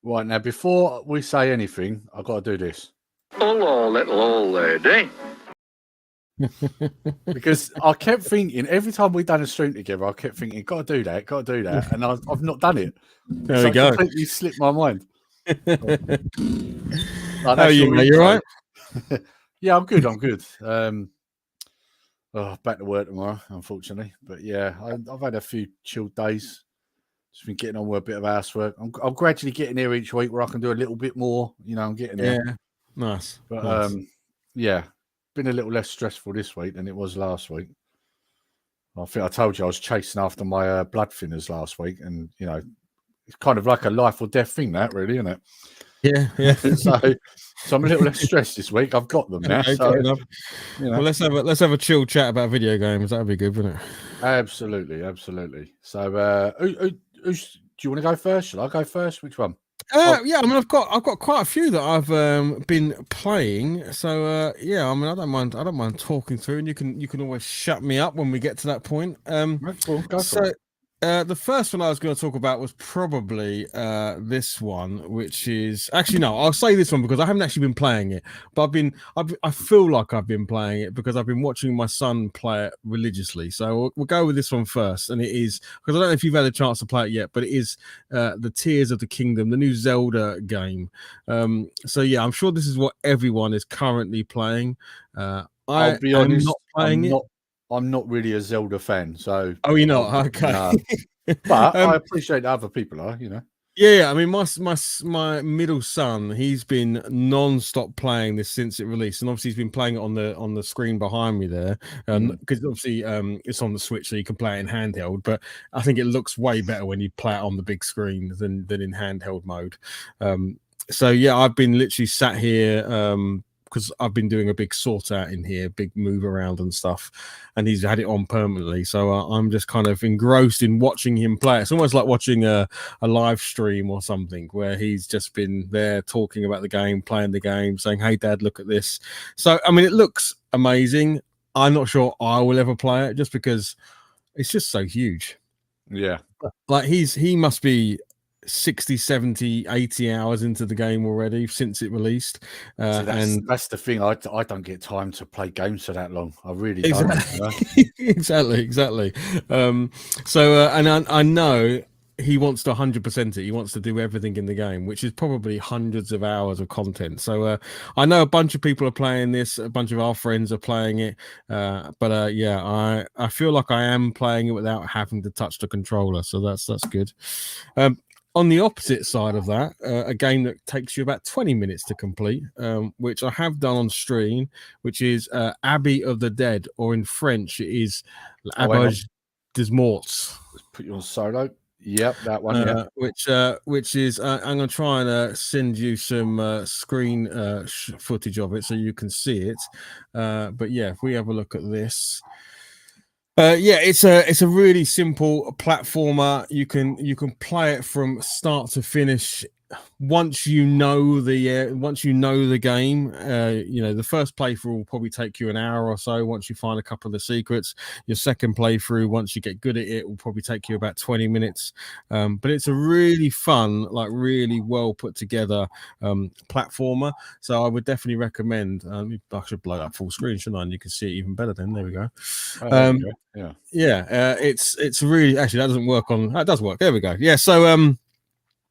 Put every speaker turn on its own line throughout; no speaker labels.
Right, now, before we say anything, I've got to do this.
Hello, little old lady.
Because I kept thinking, every time we've done a stream together, I kept thinking, got to do that. And I've not done it.
There we go.
It completely slipped my mind.
How are you, mate? You all right?
Yeah, I'm good. Back to work tomorrow, unfortunately. But yeah, I've had a few chilled days. Just been getting on with a bit of housework. I'm gradually getting there each week where I can do a little bit more. You know, I'm getting there.
Yeah, nice.
But
nice.
Yeah, been a little less stressful this week than it was last week. I think I told you I was chasing after my blood thinners last week, and you know, it's kind of like a life or death thing, that really, isn't it?
Yeah.
so I'm a little less stressed this week. I've got them now. So, you know.
Well, let's have a chill chat about video games. That'd be good, wouldn't it?
Absolutely. So, do you want to go first? Shall I go first? Which one?
Yeah, I mean, I've got quite a few that I've been playing. So yeah, I mean, I don't mind talking through, and you can always shut me up when we get to that point.
Cool. Go for it.
The first one I was going to talk about was probably this one, which is actually no. I'll say this one because I haven't actually been playing it, but I feel like I've been playing it because I've been watching my son play it religiously. So we'll go with this one first, and it is because I don't know if you've had a chance to play it yet, but it is the Tears of the Kingdom, the new Zelda game. So yeah, I'm sure this is what everyone is currently playing.
I'll be honest,
not playing it.
I'm not really a Zelda fan, so.
Oh, you're not? Okay.
No. But I appreciate that other people are, you know.
Yeah, I mean, my middle son, he's been non-stop playing this since it released, and obviously he's been playing it on the screen behind me there, because obviously it's on the Switch, so you can play it in handheld. But I think it looks way better when you play it on the big screen than in handheld mode. So yeah, I've been literally sat here. Because I've been doing a big sort out in here, big move around and stuff, and he's had it on permanently. So I'm just kind of engrossed in watching him play. It's almost like watching a live stream or something where he's just been there talking about the game, playing the game, saying, "Hey, Dad, look at this." So I mean, it looks amazing. I'm not sure I will ever play it just because it's just so huge.
Yeah,
like he must be 60, 70, 80 hours into the game already since it released.
And that's the thing. I don't get time to play games for that long. I really
don't. Exactly. And I know he wants to 100% it. He wants to do everything in the game, which is probably hundreds of hours of content. So I know a bunch of people are playing this. A bunch of our friends are playing it. But yeah, I feel like I am playing it without having to touch the controller. So that's good. On the opposite side of that, a game that takes you about 20 minutes to complete, which I have done on stream, which is Abbey of the Dead, or in French, it is L'Abbage des Morts.
Let's put you on solo. Yep, that one. Yeah.
Which is I'm going to try and send you some screen footage of it so you can see it. But yeah, if we have a look at this. Yeah, it's a really simple platformer. You can play it from start to finish. Once you know the game, the first playthrough will probably take you an hour or so. Once you find a couple of the secrets, your second playthrough, once you get good at it, will probably take you about 20 minutes. But it's a really fun, like really well put together platformer. So I would definitely recommend. I should blow that full screen, shouldn't I? And you can see it even better. Then there we go. It's really actually that doesn't work on. That does work. There we go. Yeah. So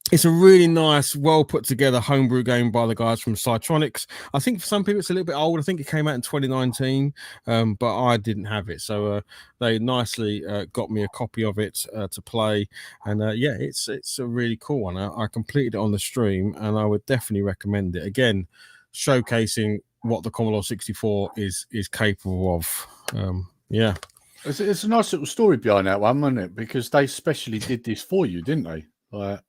it's a really nice, well put together homebrew game by the guys from Cytronics. I think for some people it's a little bit old. I think it came out in 2019, but I didn't have it. So they nicely got me a copy of it to play. And yeah, it's a really cool one. I completed it on the stream and I would definitely recommend it. Again, showcasing what the Commodore 64 is capable of. Yeah.
It's a nice little story behind that one, wasn't it? Because they specially did this for you, didn't they?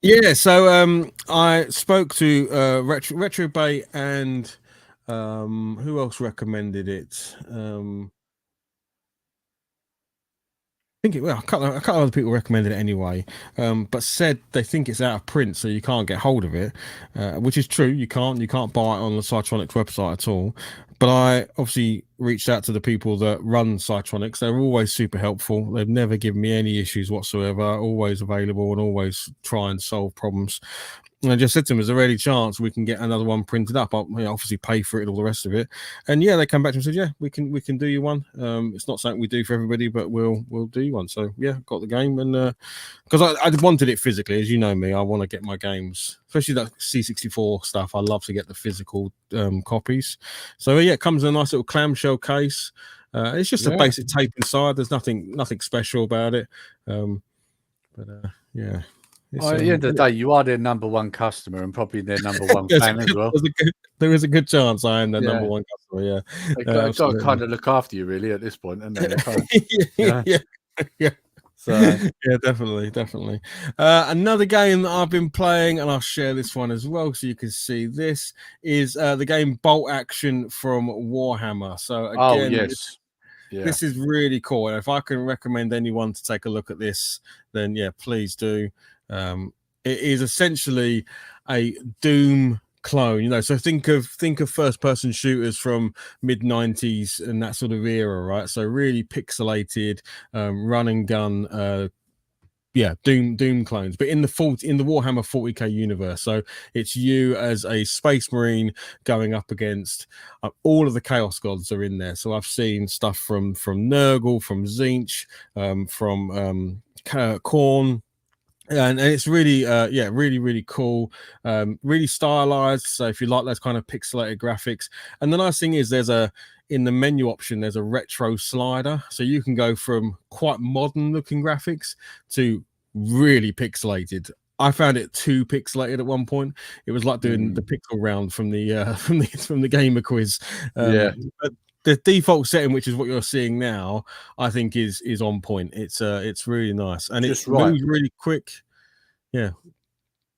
Yeah, so I spoke to Retro Bay and who else recommended it? I think a couple of other people recommended it anyway, but said they think it's out of print, so you can't get hold of it, which is true. You can't buy it on the Cytronics website at all. But I obviously reached out to the people that run Cytronics. They're always super helpful. They've never given me any issues whatsoever. Always available and always try and solve problems. And I just said to them, "Is there any chance we can get another one printed up? I'll obviously pay for it and all the rest of it." And yeah, they come back to me and said, "Yeah, we can do you one. It's not something we do for everybody, but we'll do you one." So yeah, got the game, and because I wanted it physically, as you know me, I want to get my games, especially that C64 stuff. I love to get the physical copies. So yeah, it comes in a nice little clamshell case. It's just a basic tape inside. There's nothing special about it. Yeah.
At the end of the day, you are their number one customer and probably their number one fan as well.
There is a good chance I am their number one customer. Yeah,
they got to kind of look after you really at this point, and then
yeah.
So
yeah, definitely. Another game that I've been playing, and I'll share this one as well so you can see this, is the game Bolt Action from Warhammer. So again, this is really cool. And if I can recommend anyone to take a look at this, then yeah, please do. It is essentially a Doom clone, so think of first person shooters from mid-90s and that sort of era, right? So really pixelated, run and gun, Doom clones, but in the Warhammer 40k universe. So it's you as a space marine going up against all of the chaos gods are in there. So I've seen stuff from Nurgle, from Tzeentch, from Khorne. And it's really really cool, really stylized. So if you like those kind of pixelated graphics, and the nice thing is in the menu option there's a retro slider, so you can go from quite modern looking graphics to really pixelated. I found it too pixelated at one point. It was like doing the pixel round from the gamer quiz. But the default setting, which is what you're seeing now, I think is on point. It's really nice, and it's moves really quick. Yeah,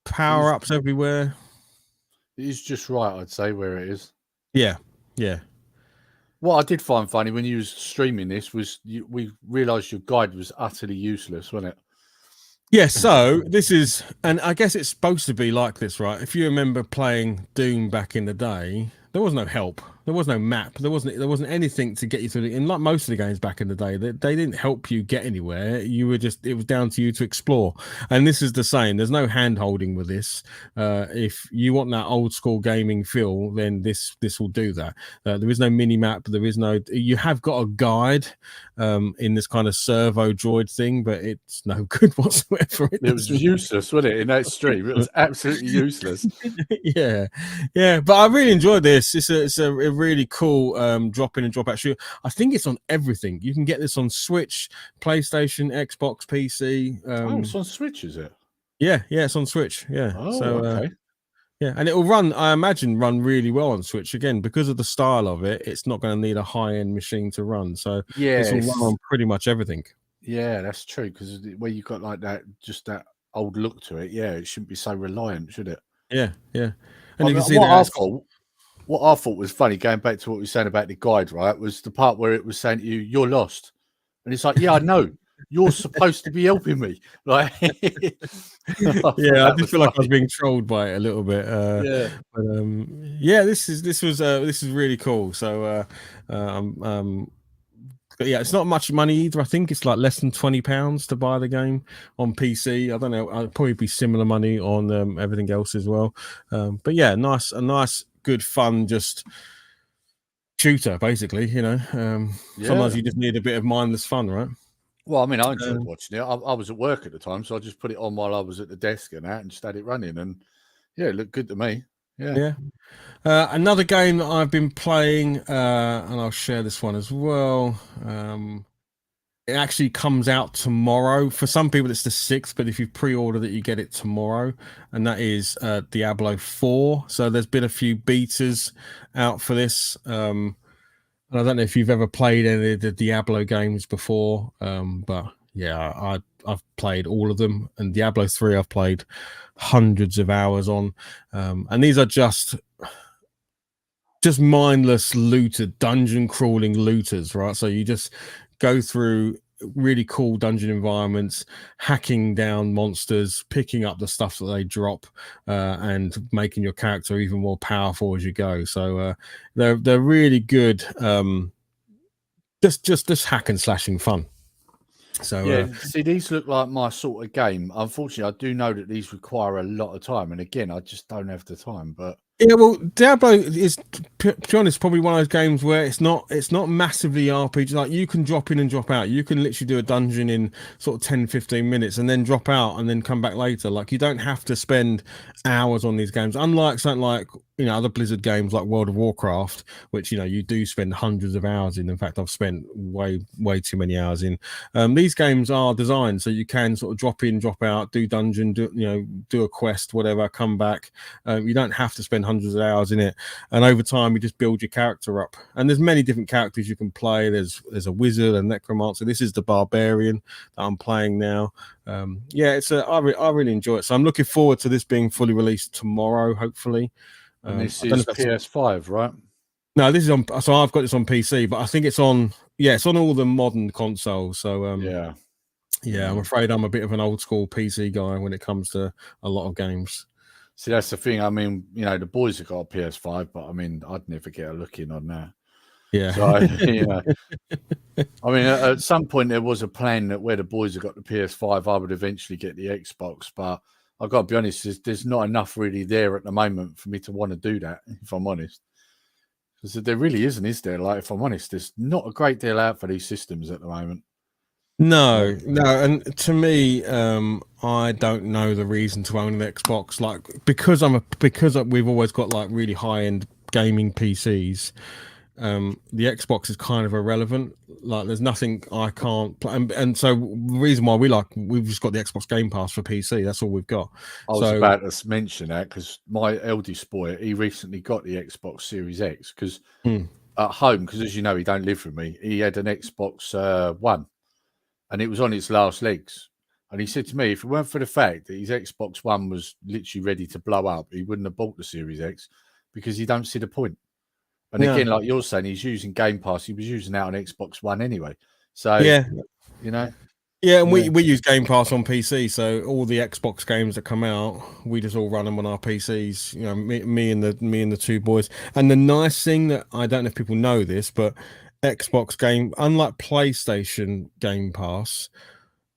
power ups everywhere.
It is just right, I'd say, where it is.
Yeah.
What I did find funny when you was streaming this was we realised your guide was utterly useless, wasn't it?
Yeah, so this is, and I guess it's supposed to be like this, right? If you remember playing Doom back in the day, there was no help, there was no map, there wasn't anything to get you through. In like most of the games back in the day, they didn't help you get anywhere. It was down to you to explore. And this is the same. There's no hand holding with this. If you want that old school gaming feel, then this will do that. There is no mini map. You have got a guide in this kind of servo droid thing, but it's no good whatsoever.
It was useless, wasn't it? In that stream, it was absolutely useless.
Yeah, but I really enjoyed this. It's a really cool drop in and drop out shooter. I think it's on everything. You can get this on Switch, PlayStation, Xbox, PC.
It's on Switch, is it?
Yeah, it's on Switch. Yeah.
Okay.
Yeah, and it will run, I imagine, really well on Switch. Again, because of the style of it, it's not going to need a high-end machine to run. So this will run on pretty much everything. Yeah,
that's true. Because where you've got like that, just that old look to it, it shouldn't be so reliant, should it?
Yeah. And you can see
what I thought was funny, going back to what we were saying about the guide, right, was the part where it was saying to you, "You're lost," and it's like, "Yeah, I know. You're supposed to be helping me." Like,
I did feel like I was being trolled by it a little bit. But this is really cool. So, but yeah, it's not much money either. I think it's like less than £20 to buy the game on PC. I don't know. I'd probably be similar money on everything else as well. But yeah, a nice, good, fun, just shooter, basically. Sometimes you just need a bit of mindless fun, right?
Well, I mean, I enjoyed watching it. I was at work at the time, so I just put it on while I was at the desk and that, and just had it running, and it looked good to me. Yeah.
Another game that I've been playing, and I'll share this one as well. It actually comes out tomorrow. For some people, it's the 6th, but if you pre-order it, you get it tomorrow, and that is Diablo 4. So there's been a few betas out for this. And I don't know if you've ever played any of the Diablo games before, but yeah, I've played all of them, and Diablo 3 I've played hundreds of hours on, and these are just mindless dungeon crawling looters, right? So you just go through really cool dungeon environments, hacking down monsters, picking up the stuff that they drop, and making your character even more powerful as you go. So they're really good, just hack and slashing fun. So
Yeah, see, these look like my sort of game. Unfortunately, I do know that these require a lot of time, and again, I just don't have the time. But
yeah, well, Diablo is, to be honest, probably one of those games where it's not massively RPG. Like, you can drop in and drop out. You can literally do a dungeon in sort of 10, 15 minutes and then drop out and then come back later. Like, you don't have to spend hours on these games. Unlike something like, other Blizzard games like World of Warcraft, which, you do spend hundreds of hours in. In fact, I've spent way too many hours in. These games are designed so you can sort of drop in, drop out, do dungeon, do a quest, whatever, come back. You don't have to spend hundreds of hours in it, and over time you just build your character up. And there's many different characters you can play. There's a wizard, a necromancer. This is the barbarian that I'm playing now. Yeah, I really enjoy it. So I'm looking forward to this being fully released tomorrow, hopefully.
and this is PS5, right?
No, this is on. So I've got this on PC, but I think it's on. Yeah, it's on all the modern consoles. So yeah, I'm afraid I'm a bit of an old school PC guy when it comes to a lot of games.
See, that's the thing. I mean, the boys have got a PS5, but I mean, I'd never get a look in on that.
Yeah.
So, I mean, at some point there was a plan that where the boys have got the PS5, I would eventually get the Xbox. But I've got to be honest, there's not enough really there at the moment for me to want to do that, if I'm honest. Because there really isn't, is there? Like, if I'm honest, there's not a great deal out for these systems at the moment.
No, and to me, I don't know the reason to own an Xbox. Like, because we've always got like really high end gaming PCs. The Xbox is kind of irrelevant. Like, there's nothing I can't play, and so the reason why we've just got the Xbox Game Pass for PC. That's all we've got.
I was about to mention that because my eldest boy, he recently got the Xbox Series X because at home, because as you know, he don't live with me. He had an Xbox One. And it was on its last legs. And he said to me, if it weren't for the fact that his Xbox One was literally ready to blow up, he wouldn't have bought the Series X because he don't see the point. And again, like you're saying, he's using Game Pass. He was using that on Xbox One anyway. So,
yeah,
Yeah,
and we use Game Pass on PC, so all the Xbox games that come out, we just all run them on our PCs. Me and the two boys. And the nice thing that, I don't know if people know this, but Xbox game, unlike PlayStation Game Pass,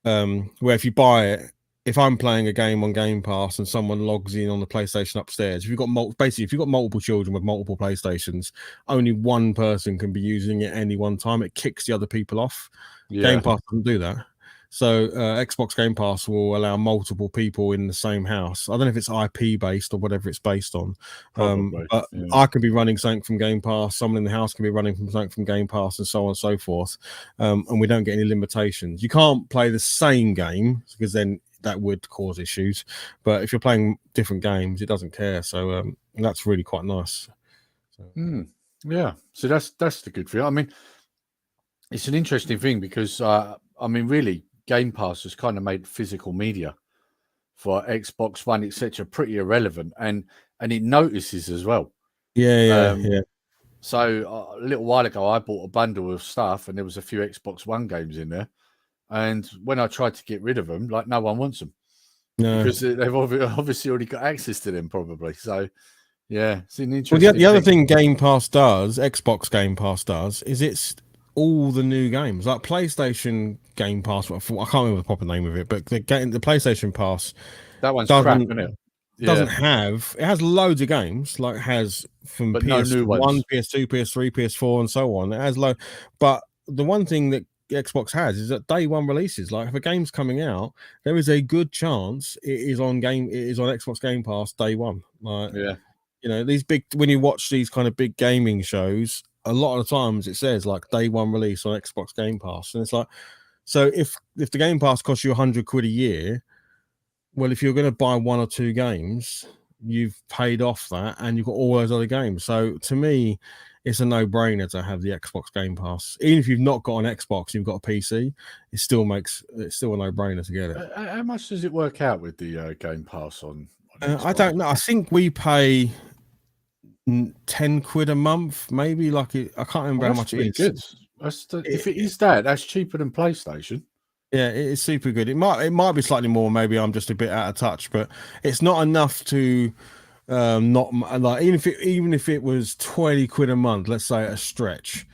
where if you buy it, if I'm playing a game on Game Pass and someone logs in on the PlayStation upstairs, if you've got multiple children with multiple PlayStations, only one person can be using it at any one time. It kicks the other people off. Game Pass doesn't do that. So Xbox Game Pass will allow multiple people in the same house. I don't know if it's IP based or whatever it's based on. But I can be running something from Game Pass. Someone in the house can be running something from Game Pass, and so on and so forth. And we don't get any limitations. You can't play the same game because then that would cause issues. But if you're playing different games, it doesn't care. So that's really quite nice.
Yeah. So that's the good thing. I mean, it's an interesting thing because I mean, really, Game Pass has kind of made physical media for Xbox One, etc., pretty irrelevant, and it notices as well.
Yeah.
So a little while ago, I bought a bundle of stuff, and there was a few Xbox One games in there. And when I tried to get rid of them, like no one wants them, because they've obviously already got access to them, probably. So yeah, it's an interesting.
Well, the other thing Xbox Game Pass does, is it's all the new games, like PlayStation Game Pass. I can't remember the proper name of it, but the PlayStation Pass,
that one's crap, isn't it?
Doesn't have. It has loads of games, like it has from PS1, PS2, PS3, PS4, and so on. It has but the one thing that Xbox has is that day one releases. Like, if a game's coming out, there is a good chance it is on Xbox Game Pass day one. Like, these big, when you watch these kind of big gaming shows, a lot of the times it says like day one release on Xbox Game Pass, and it's like, so if the Game Pass costs you £100 a year, well, if you're going to buy one or two games, you've paid off that, and you've got all those other games. So to me, it's a no-brainer to have the Xbox Game Pass. Even if you've not got an Xbox, you've got a PC, it's still a no-brainer to get it.
How much does it work out with the Game Pass on
I don't know. I think we pay £10 a month, maybe. I can't remember how much it is.
Good. If it is that's cheaper than PlayStation.
Yeah, it is super good. It might be slightly more. Maybe I'm just a bit out of touch, but it's not enough to not like, even if it was £20 a month, let's say, at a stretch.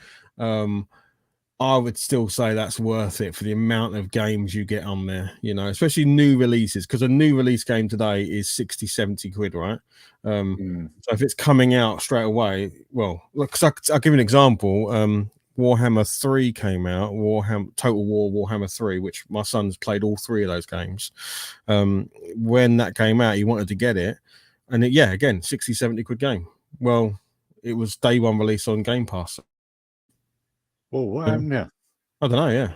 I would still say that's worth it for the amount of games you get on there, you know, especially new releases, because a new release game today is 60, 70 quid, right? So if it's coming out straight away, well, look, I'll give you an example. Warhammer 3 came out, Total War Warhammer 3, which my son's played all 3 of those games. When that came out, he wanted to get it. And again, 60, 70 quid game. Well, it was day one release on Game Pass.
Oh, what happened now?
I don't know.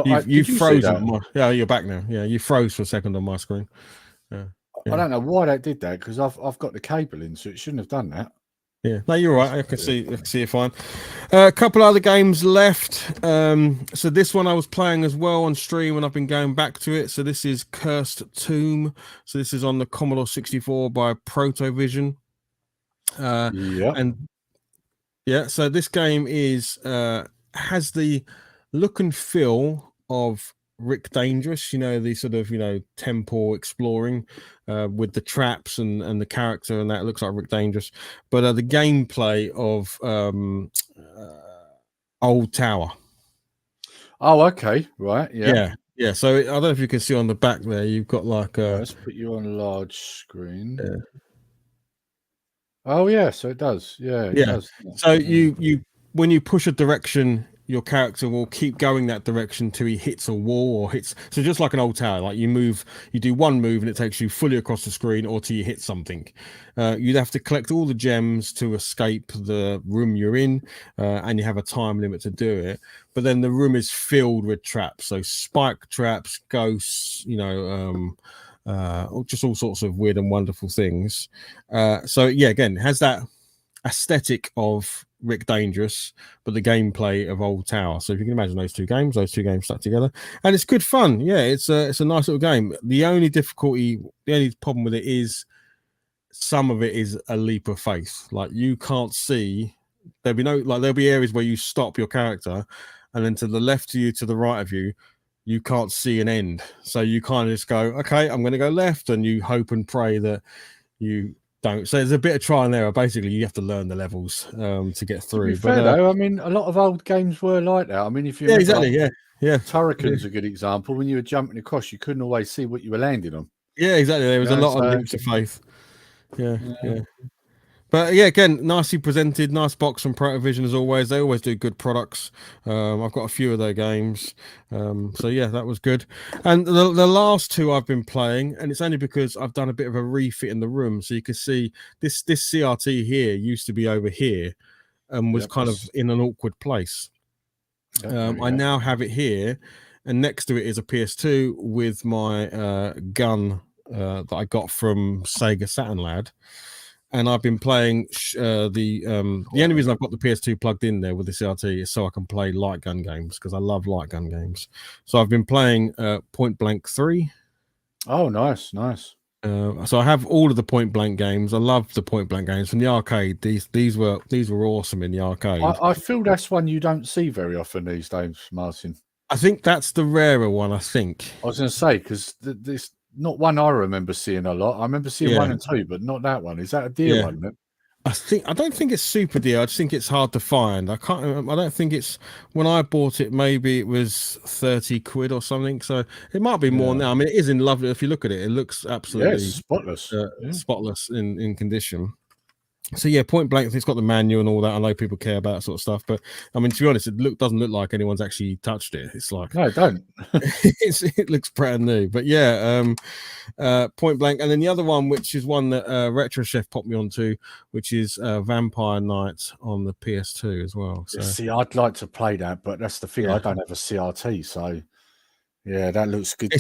Yeah, you've frozen. Yeah, you're back now. Yeah, you froze for a second on my screen. Yeah.
I don't know why that did that, because I've got the cable in, so it shouldn't have done that.
Yeah, no, you're right. I can see it fine. A couple other games left. So this one I was playing as well on stream, and I've been going back to it. So this is Cursed Tomb. So this is on the Commodore 64 by Protovision. And yeah, so this game has the look and feel of Rick Dangerous, you know, the sort of, you know, temple exploring with the traps and the character, and that looks like Rick Dangerous. But the gameplay of Old Tower.
Oh, okay, right,
yeah. So I don't know if you can see on the back there, you've got like
let's put you on a large screen. Oh yeah, so it does. Yeah, it does.
So you when you push a direction, your character will keep going that direction till he hits a wall or hits. So just like an Old Tower, like you do one move and it takes you fully across the screen, or till you hit something. You'd have to collect all the gems to escape the room you're in, and you have a time limit to do it. But then the room is filled with traps, so spike traps, ghosts, you know, just all sorts of weird and wonderful things. So yeah, again, it has that aesthetic of Rick Dangerous, but the gameplay of Old Tower. So if you can imagine those two games stuck together, and it's good fun. Yeah, it's a nice little game. The only problem with it is some of it is a leap of faith. Like you can't see. There'll be areas where you stop your character, and then to the left of you, to the right of you, you can't see an end. So you kind of just go, okay, I'm going to go left, and you hope and pray that you don't. So there's a bit of trial and error. Basically, you have to learn the levels to get through.
But though, I mean, a lot of old games were like that. I mean, if you
exactly,
Turrican's a good example. When you were jumping across, you couldn't always see what you were landing on.
Yeah, exactly. There was a lot of leaps of faith. Yeah. But yeah, again, nicely presented, nice box from Protovision as always. They always do good products. I've got a few of their games. So yeah, that was good. And the last two I've been playing, and it's only because I've done a bit of a refit in the room. So you can see this CRT here used to be over here and was kind of in an awkward place. I now have it here, and next to it is a PS2 with my gun that I got from Sega Saturn Lad. And I've been playing the only reason I've got the PS2 plugged in there with the CRT is so I can play light gun games, because I love light gun games. So I've been playing Point Blank 3.
Oh, nice.
So I have all of the Point Blank games. I love the Point Blank games from the arcade. These were awesome in the arcade.
I feel that's one you don't see very often these days, Martin.
I think that's the rarer one. I think
I was going to say, because this. Not one I remember seeing a lot. I remember seeing 1 and 2, but not that one. Is that a dear one? Then?
I don't think it's super dear. I just think it's hard to find. I can't remember. I don't think it's, when I bought it, maybe it was 30 quid or something. So it might be more now. I mean, it is in lovely. If you look at it, it looks absolutely
spotless,
spotless in condition. So yeah, Point Blank, it's got the manual and all that. I know people care about that sort of stuff, but I mean, to be honest, it doesn't look like anyone's actually touched it. It's like,
no, don't.
It looks brand new. But yeah, Point Blank, and then the other one, which is one that Retro Chef popped me onto, which is Vampire Knight on the PS2 as well. So
see, I'd like to play that, but that's the thing. I don't have a CRT, so yeah, that looks good.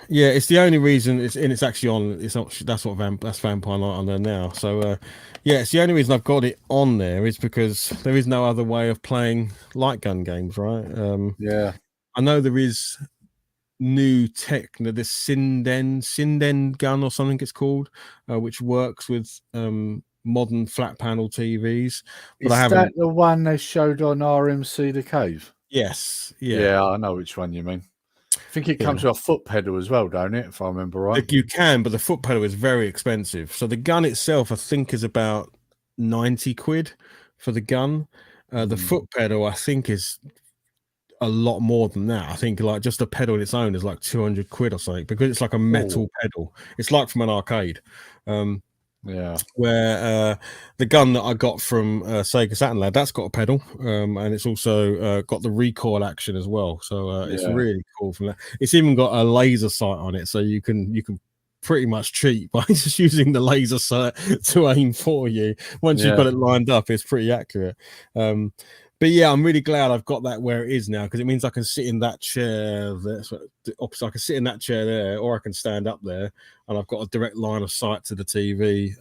Yeah, it's the only reason it's actually on. It's not. That's Vampire Knight on there now. So yeah, it's the only reason I've got it on there is because there is no other way of playing light gun games, right?
Yeah,
I know there is new tech. This Sinden gun or something it's called, which works with modern flat panel TVs. But
is that the one they showed on RMC the Cave?
Yes.
Yeah, I know which one you mean. I think it comes with a foot pedal as well, don't it? If I remember right.
You can, but the foot pedal is very expensive. So the gun itself, I think, is about 90 quid for the gun. The foot pedal, I think, is a lot more than that. I think like just a pedal on its own is like 200 quid or something, because it's like a metal pedal. It's like from an arcade. Where the gun that I got from Sega Saturn Lad, that's got a pedal, and it's also got the recoil action as well. So it's really cool from that. It's even got a laser sight on it, so you can pretty much cheat by just using the laser sight to aim for you. Once you've got it lined up, it's pretty accurate. But yeah, I'm really glad I've got that where it is now, because it means I can sit in that chair there. So opposite, I can sit in that chair there, or I can stand up there, and I've got a direct line of sight to the TV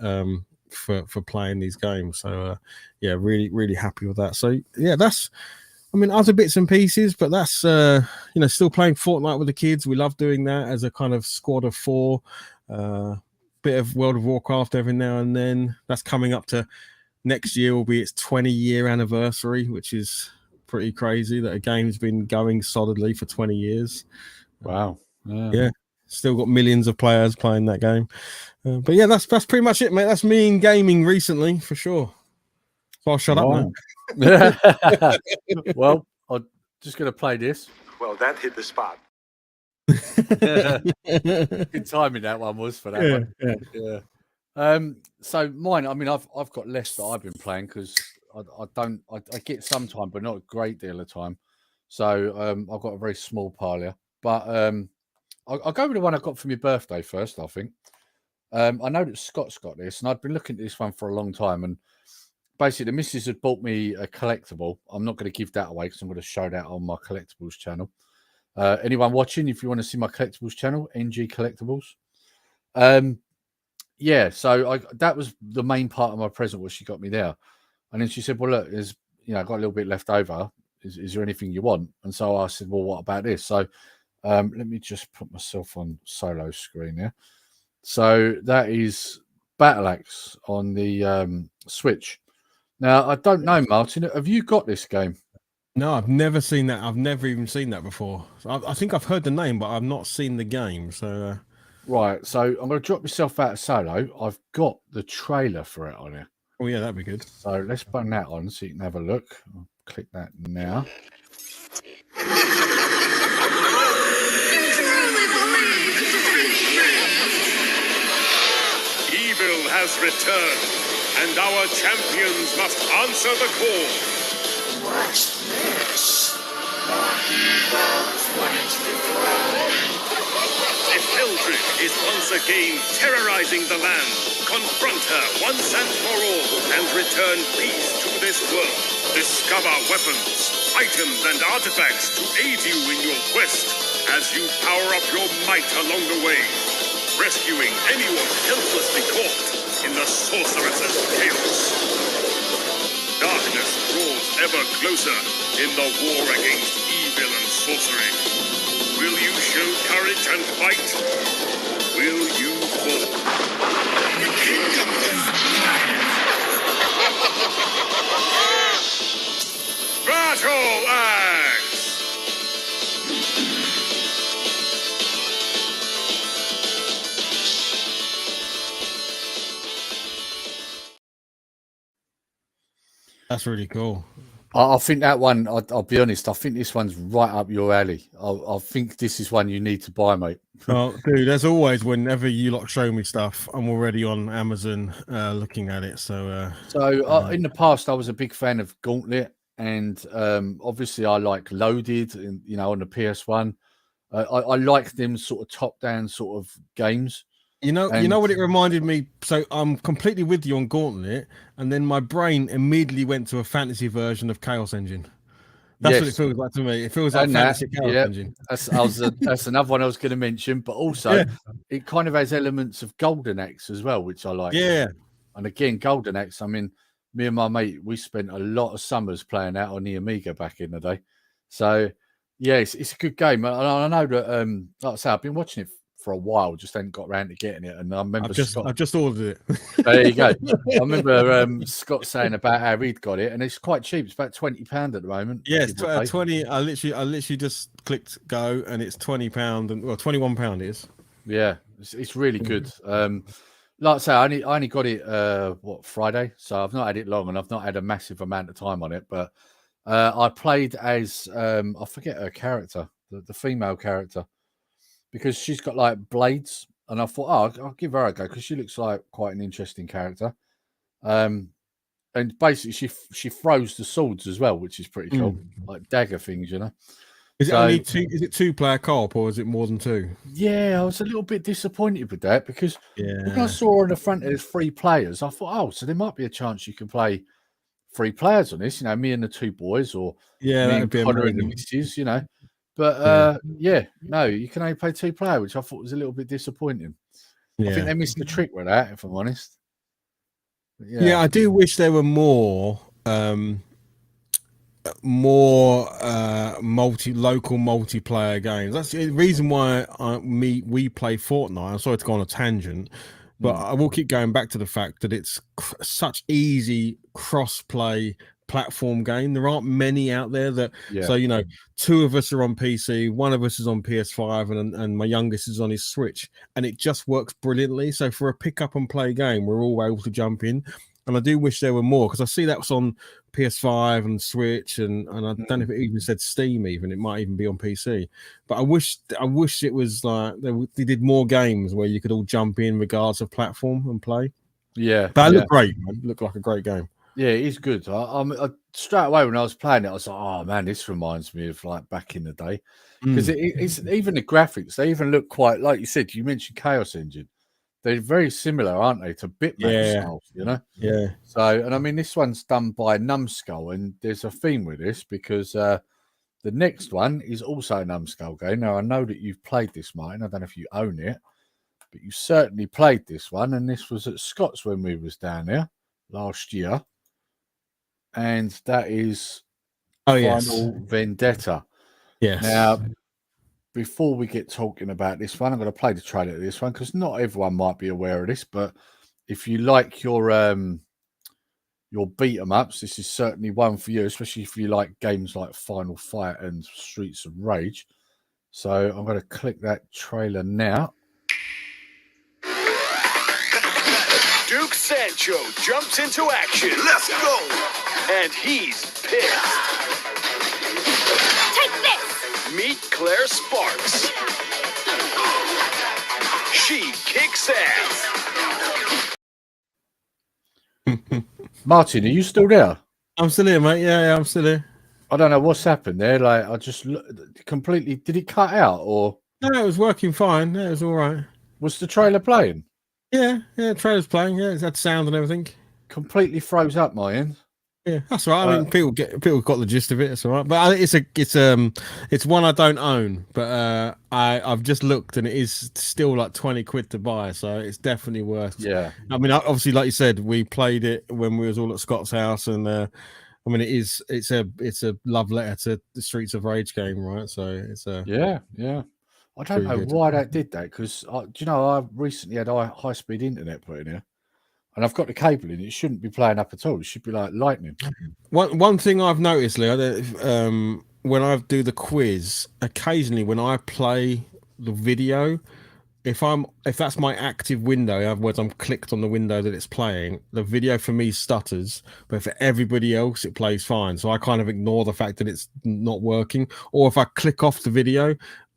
for playing these games. So yeah, really, really happy with that. So yeah, that's, I mean, other bits and pieces, but that's still playing Fortnite with the kids. We love doing that as a kind of squad of 4. Bit of World of Warcraft every now and then. That's coming up to next year, will be its 20-year anniversary, which is pretty crazy that a game's been going solidly for 20 years.
Wow.
Yeah. Still got millions of players playing that game. But yeah, that's pretty much it, mate. That's me in gaming recently, for sure. So I'll shut up now.
Well, I'm just going to play this.
Well, that hit the spot.
Good timing that one was for that one. Yeah. So mine, I mean, I've got less that I've been playing, because I get some time, but not a great deal of time. So I've got a very small pile here. But I'll go with the one I got for my birthday first, I think. I know that Scott's got this, and I've been looking at this one for a long time. And basically, the missus had bought me a collectible. I'm not going to give that away, because I'm going to show that on my collectibles channel. Anyone watching, if you want to see my collectibles channel, NG Collectibles. Yeah, so that was the main part of my present, was she got me there. And then she said, well, look, there's, I got a little bit left over. Is there anything you want? And so I said, well, what about this? So let me just put myself on solo screen here. So that is Battle Axe on the Switch. Now, I don't know, Martin, have you got this game?
No, I've never seen that. I've never even seen that before. I think I've heard the name, but I've not seen the game. So
right, so I'm going to drop myself out of solo. I've got the trailer for it on here.
Oh yeah, that'd be good.
So let's button that on so you can have a look. I'll click that now.
Evil has returned, and our champions must answer the call.
What's this? The heroes wanted to throw.
If Eldrick is once again terrorizing the land, confront her once and for all, and return peace to this world. Discover weapons, items, and artifacts to aid you in your quest, as you power up your might along the way, rescuing anyone helplessly caught in the sorceress's chaos. Darkness draws ever closer in the war against evil and sorcery. Will you show courage and fight? Will you fall?
The kingdom is mine.
Battle Axe!
That's really cool.
I think that one, I'll be honest, I think this one's right up your alley. I think this is one you need to buy, mate.
Oh, dude, as always, whenever you lot show me stuff, I'm already on Amazon looking at it. So
in the past, I was a big fan of Gauntlet, and obviously I like Loaded, and on the PS1. I like them sort of top-down sort of games.
You know what it reminded me? So I'm completely with you on Gauntlet, and then my brain immediately went to a fantasy version of Chaos Engine. That's what it feels like to me. It feels like fantasy Chaos Engine.
That's another one I was going to mention, but also it kind of has elements of Golden Axe as well, which I like.
Yeah.
And again, Golden Axe, I mean, me and my mate, we spent a lot of summers playing out on the Amiga back in the day. So, yeah, it's a good game. And I know that, like I say, I've been watching it for a while, just hadn't got around to getting it. And I remember
I've just ordered it.
There you go. I remember Scott saying about how he'd got it, and it's quite cheap. It's about £20 at the moment.
Yes, 20. I literally just clicked go, and it's £20 and £21 it is.
Yeah, it's really good. Like I say, I only got it Friday, so I've not had it long, and I've not had a massive amount of time on it. But I played as I forget her character, the female character, because she's got like blades, and I thought, oh, I'll give her a go because she looks like quite an interesting character. And basically, she throws the swords as well, which is pretty cool, like dagger things, you know.
Is it
So-
only two? Is it 2-player co-op or is it more than 2?
Yeah, I was a little bit disappointed with that because when I
Yeah,
saw on the front there's 3 players, I thought, oh, so there might be a chance you can play 3 players on this, you know, me and the 2 boys, or
yeah,
me
that
and
would be
Connor and the
amazing.
missus, you know. But yeah, no, you can only play 2 player, which I thought was a little bit disappointing. I think
Yeah,
they missed the trick with that, if I'm honest. But
yeah. I do wish there were more local multiplayer games. That's the reason why we play Fortnite. I'm sorry to go on a tangent, but I will keep going back to the fact that it's such easy cross-play platform game. There aren't many out there that so you know, 2 of us are on PC, 1 of us is on PS5, and my youngest is on his Switch, and it just works brilliantly. So for a pick up and play game, we're all able to jump in. And I do wish there were more, because I see that's on PS5 and Switch, and I don't know if it even said Steam. Even it might even be on PC. But I wish it was like they did more games where you could all jump in regardless of platform and play.
Yeah,
But it looked great, man. It looked like a great game.
yeah, it is good. I straight away when I was playing it, I was like, oh man, this reminds me of like back in the day, because it's even the graphics. They even look quite, like you said. You mentioned Chaos Engine. They're very similar, aren't they, to Bitmap style, you know?
Yeah.
So, and I mean, this one's done by Numbskull, and there's a theme with this because the next one is also a Numbskull game. Now, I know that you've played this, Martin. I don't know if you own it, but you certainly played this one, and this was at Scott's when we was down there last year, and that is Final Vendetta.
Yes.
Now, before we get talking about this one, I'm going to play the trailer of this one because not everyone might be aware of this, but if you like your beat 'em ups, this is certainly one for you, especially if you like games like Final Fight and Streets of Rage. So I'm going to click that trailer now.
Duke Sancho jumps into action. Let's go! And he's pissed.
Take this!
Meet Claire Sparks. She kicks ass.
Martin, are you still there?
I'm still here, mate. Yeah, I'm still here.
I don't know what's happened there. Like, I just completely, did it cut out, or
No, it was working fine. Yeah, it was all right.
was the trailer playing?
Yeah, trailer's playing. Yeah, it's had sound and everything.
Completely froze up my end.
Yeah, that's right. I mean, people got the gist of it. It's all right. But it's one I don't own. But I've just looked, and it is still like 20 quid to buy. So it's definitely worth.
Yeah.
I mean, obviously, like you said, we played it when we was all at Scott's house, and I mean, it's a love letter to the Streets of Rage game, right? So it's a
Yeah. I don't know
good.
why they did that because do you know I recently had high speed internet put in here, and I've got the cable in. It shouldn't be playing up at all. It should be like lightning.
One thing I've noticed, Leo, when I do the quiz, occasionally when I play the video, if that's my active window, in other words, I'm clicked on the window that it's playing, the video for me stutters, but for everybody else it plays fine. So I kind of ignore the fact that it's not working. Or if I click off the video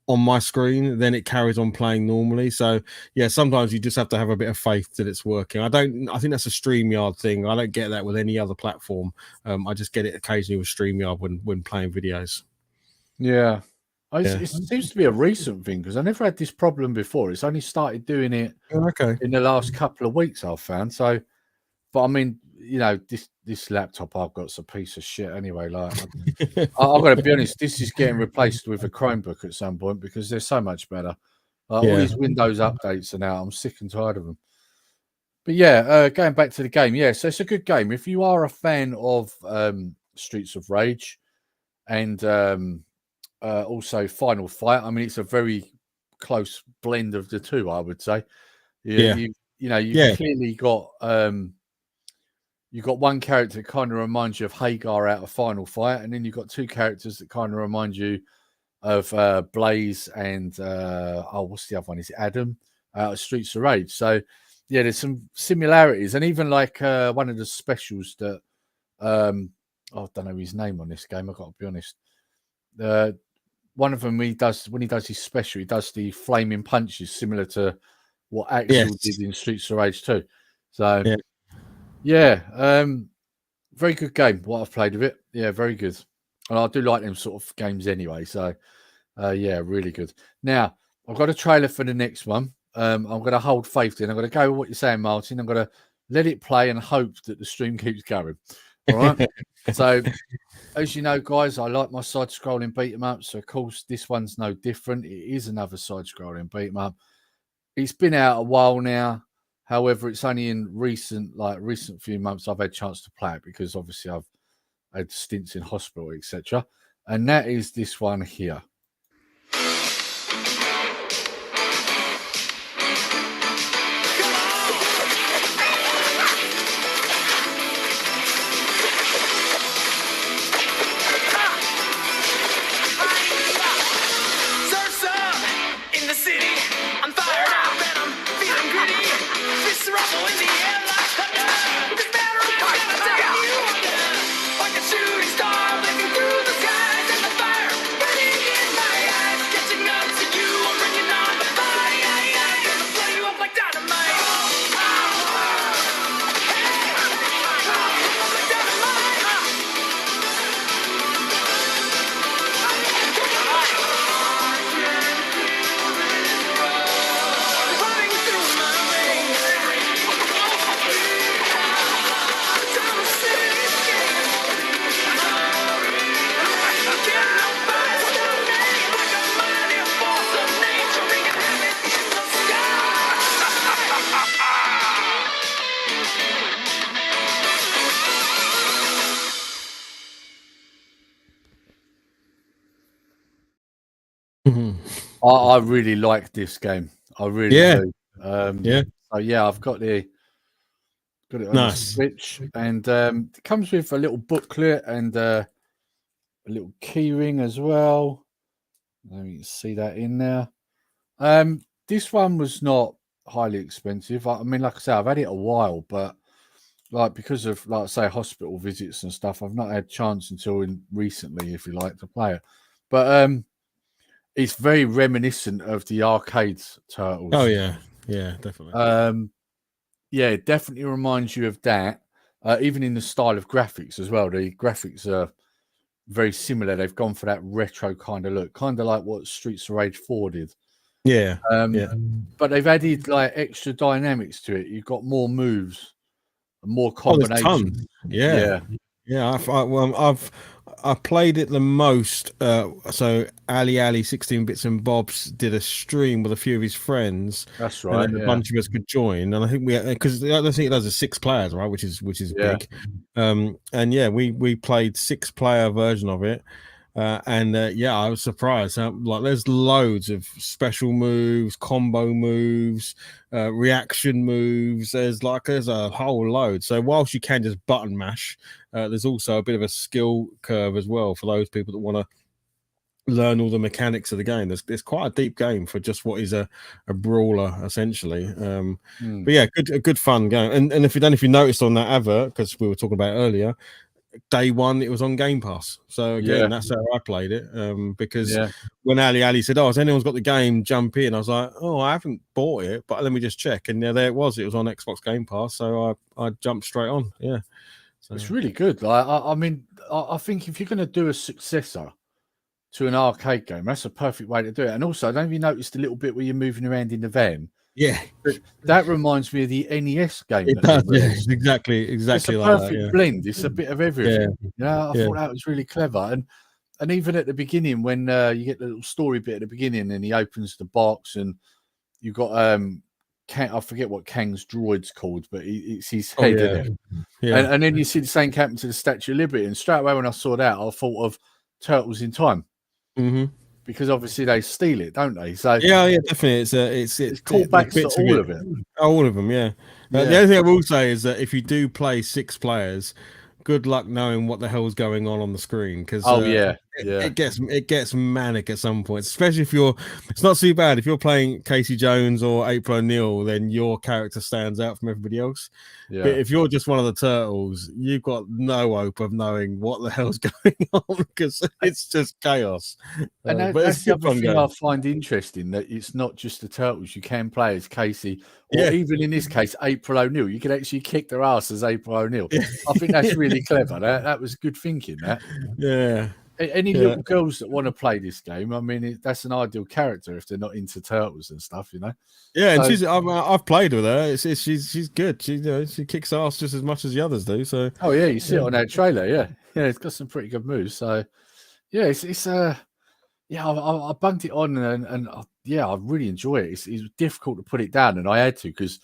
on my screen, then it carries on playing normally. So yeah, sometimes you just have to have a bit of faith that it's working. I think that's a StreamYard thing. I don't get that with any other platform. I just get it occasionally with StreamYard when playing videos.
Yeah. It seems to be a recent thing because I never had this problem before. It's only started doing it in the last couple of weeks, I've found. So, but I mean, you know, this laptop I've got's a piece of shit anyway. Like, I've got to be honest, this is getting replaced with a Chromebook at some point because they're so much better. All these Windows updates are now, I'm sick and tired of them. But yeah, going back to the game, yeah, so it's a good game. If you are a fan of Streets of Rage and also Final Fight, I mean, it's a very close blend of the two, I would say. You've clearly got you've got one character that kind of reminds you of Hagar out of Final Fight, and then you've got 2 characters that kind of remind you of Blaze and what's the other one? Is it Adam out of Streets of Rage? So yeah, there's some similarities, and even like one of the specials that I don't know his name on this game. I've got to be honest. One of them, when he does his special, he does the flaming punches, similar to what Axel did in Streets of Rage 2. So, very good game. What I've played of it, very good. And I do like them sort of games anyway. So, really good. Now, I've got a trailer for the next one. I'm going to hold faith in. I'm going to go with what you're saying, Martin. I'm going to let it play and hope that the stream keeps going. All right. So, as you know, guys, I like my side-scrolling beat 'em up. So, of course, this one's no different. It is another side-scrolling beat 'em up. It's been out a while now. However, it's only in recent few months I've had a chance to play it because obviously I've had stints in hospital, etc. And that is this one here. I really like this game. I really do. So I've got it on the Switch, and it comes with a little booklet and a little key ring as well. Let me see that in there. This one was not highly expensive. I mean, like I say, I've had it a while, but because of hospital visits and stuff, I've not had a chance until recently, if you like, to play it. But it's very reminiscent of the arcades Turtles.
Oh yeah, definitely.
It definitely reminds you of that. Even in the style of graphics as well. The graphics are very similar. They've gone for that retro kind of look, kind of like what Streets of Rage 4 did.
Yeah.
But they've added extra dynamics to it. You've got more moves, more combinations.
I've played it the most. So Ali 16 Bits and Bobs did a stream with a few of his friends.
That's right.
And then a bunch of us could join, and I think because I think it does a 6 players, right, which is big. We played 6-player version of it. I was surprised. There's loads of special moves, combo moves, reaction moves. There's a whole load. So whilst you can just button mash, there's also a bit of a skill curve as well for those people that want to learn all the mechanics of the game. There's quite a deep game for just what is a brawler essentially. But yeah, a good fun game. And if you noticed on that advert, because we were talking about it earlier, day one it was on Game Pass. So again, that's how I played it. Because when Ali said, "Oh, has anyone's got the game? Jump in." I was like, "Oh, I haven't bought it, but let me just check." And there it was. It was on Xbox Game Pass, so I jumped straight on. Yeah, so
it's really good. I mean, I think if you're going to do a successor to an arcade game, that's a perfect way to do it. And also, don't you notice the little bit where you're moving around in the van?
Yeah,
that reminds me of the NES game.
It does, yes, exactly. It's a
perfect blend. It's a bit of everything. I thought that was really clever. And even at the beginning, when you get the little story bit at the beginning, and he opens the box, and you've got I forget what Kang's droid's called, but it's his head in it. Yeah. And then you see the same happen to the Statue of Liberty, and straight away when I saw that, I thought of Turtles in Time.
Mm-hmm.
Because obviously they steal it, don't they? So
definitely. It's
called back to all of it.
All of them, yeah. The only thing I will say is that if you do play 6 players, good luck knowing what the hell's going on the screen. Because
Yeah.
it gets manic at some point, especially if you're. It's not too bad if you're playing Casey Jones or April O'Neil, then your character stands out from everybody else. But
Yeah.
if you're just one of the turtles, you've got no hope of knowing what the hell's going on because it's just chaos.
And
But
that's
it's
the
good
other
fun
thing
game.
I find interesting, that it's not just the turtles. You can play as Casey, or
Yeah.
even in this case, April O'Neil. You can actually kick their ass as April O'Neil.
Yeah.
I think that's really clever. That was good thinking. That
Yeah.
any
Yeah.
little girls that want to play this game, I mean, that's an ideal character if they're not into turtles and stuff, you know.
Yeah, and
So-
I've played with her. She's good. She kicks ass just as much as the others do. So
Oh yeah, you see it on that trailer. Yeah, it's got some pretty good moves. So yeah, it's yeah, I bunked it on and yeah, I really enjoy it. It's difficult to put it down, and I had to because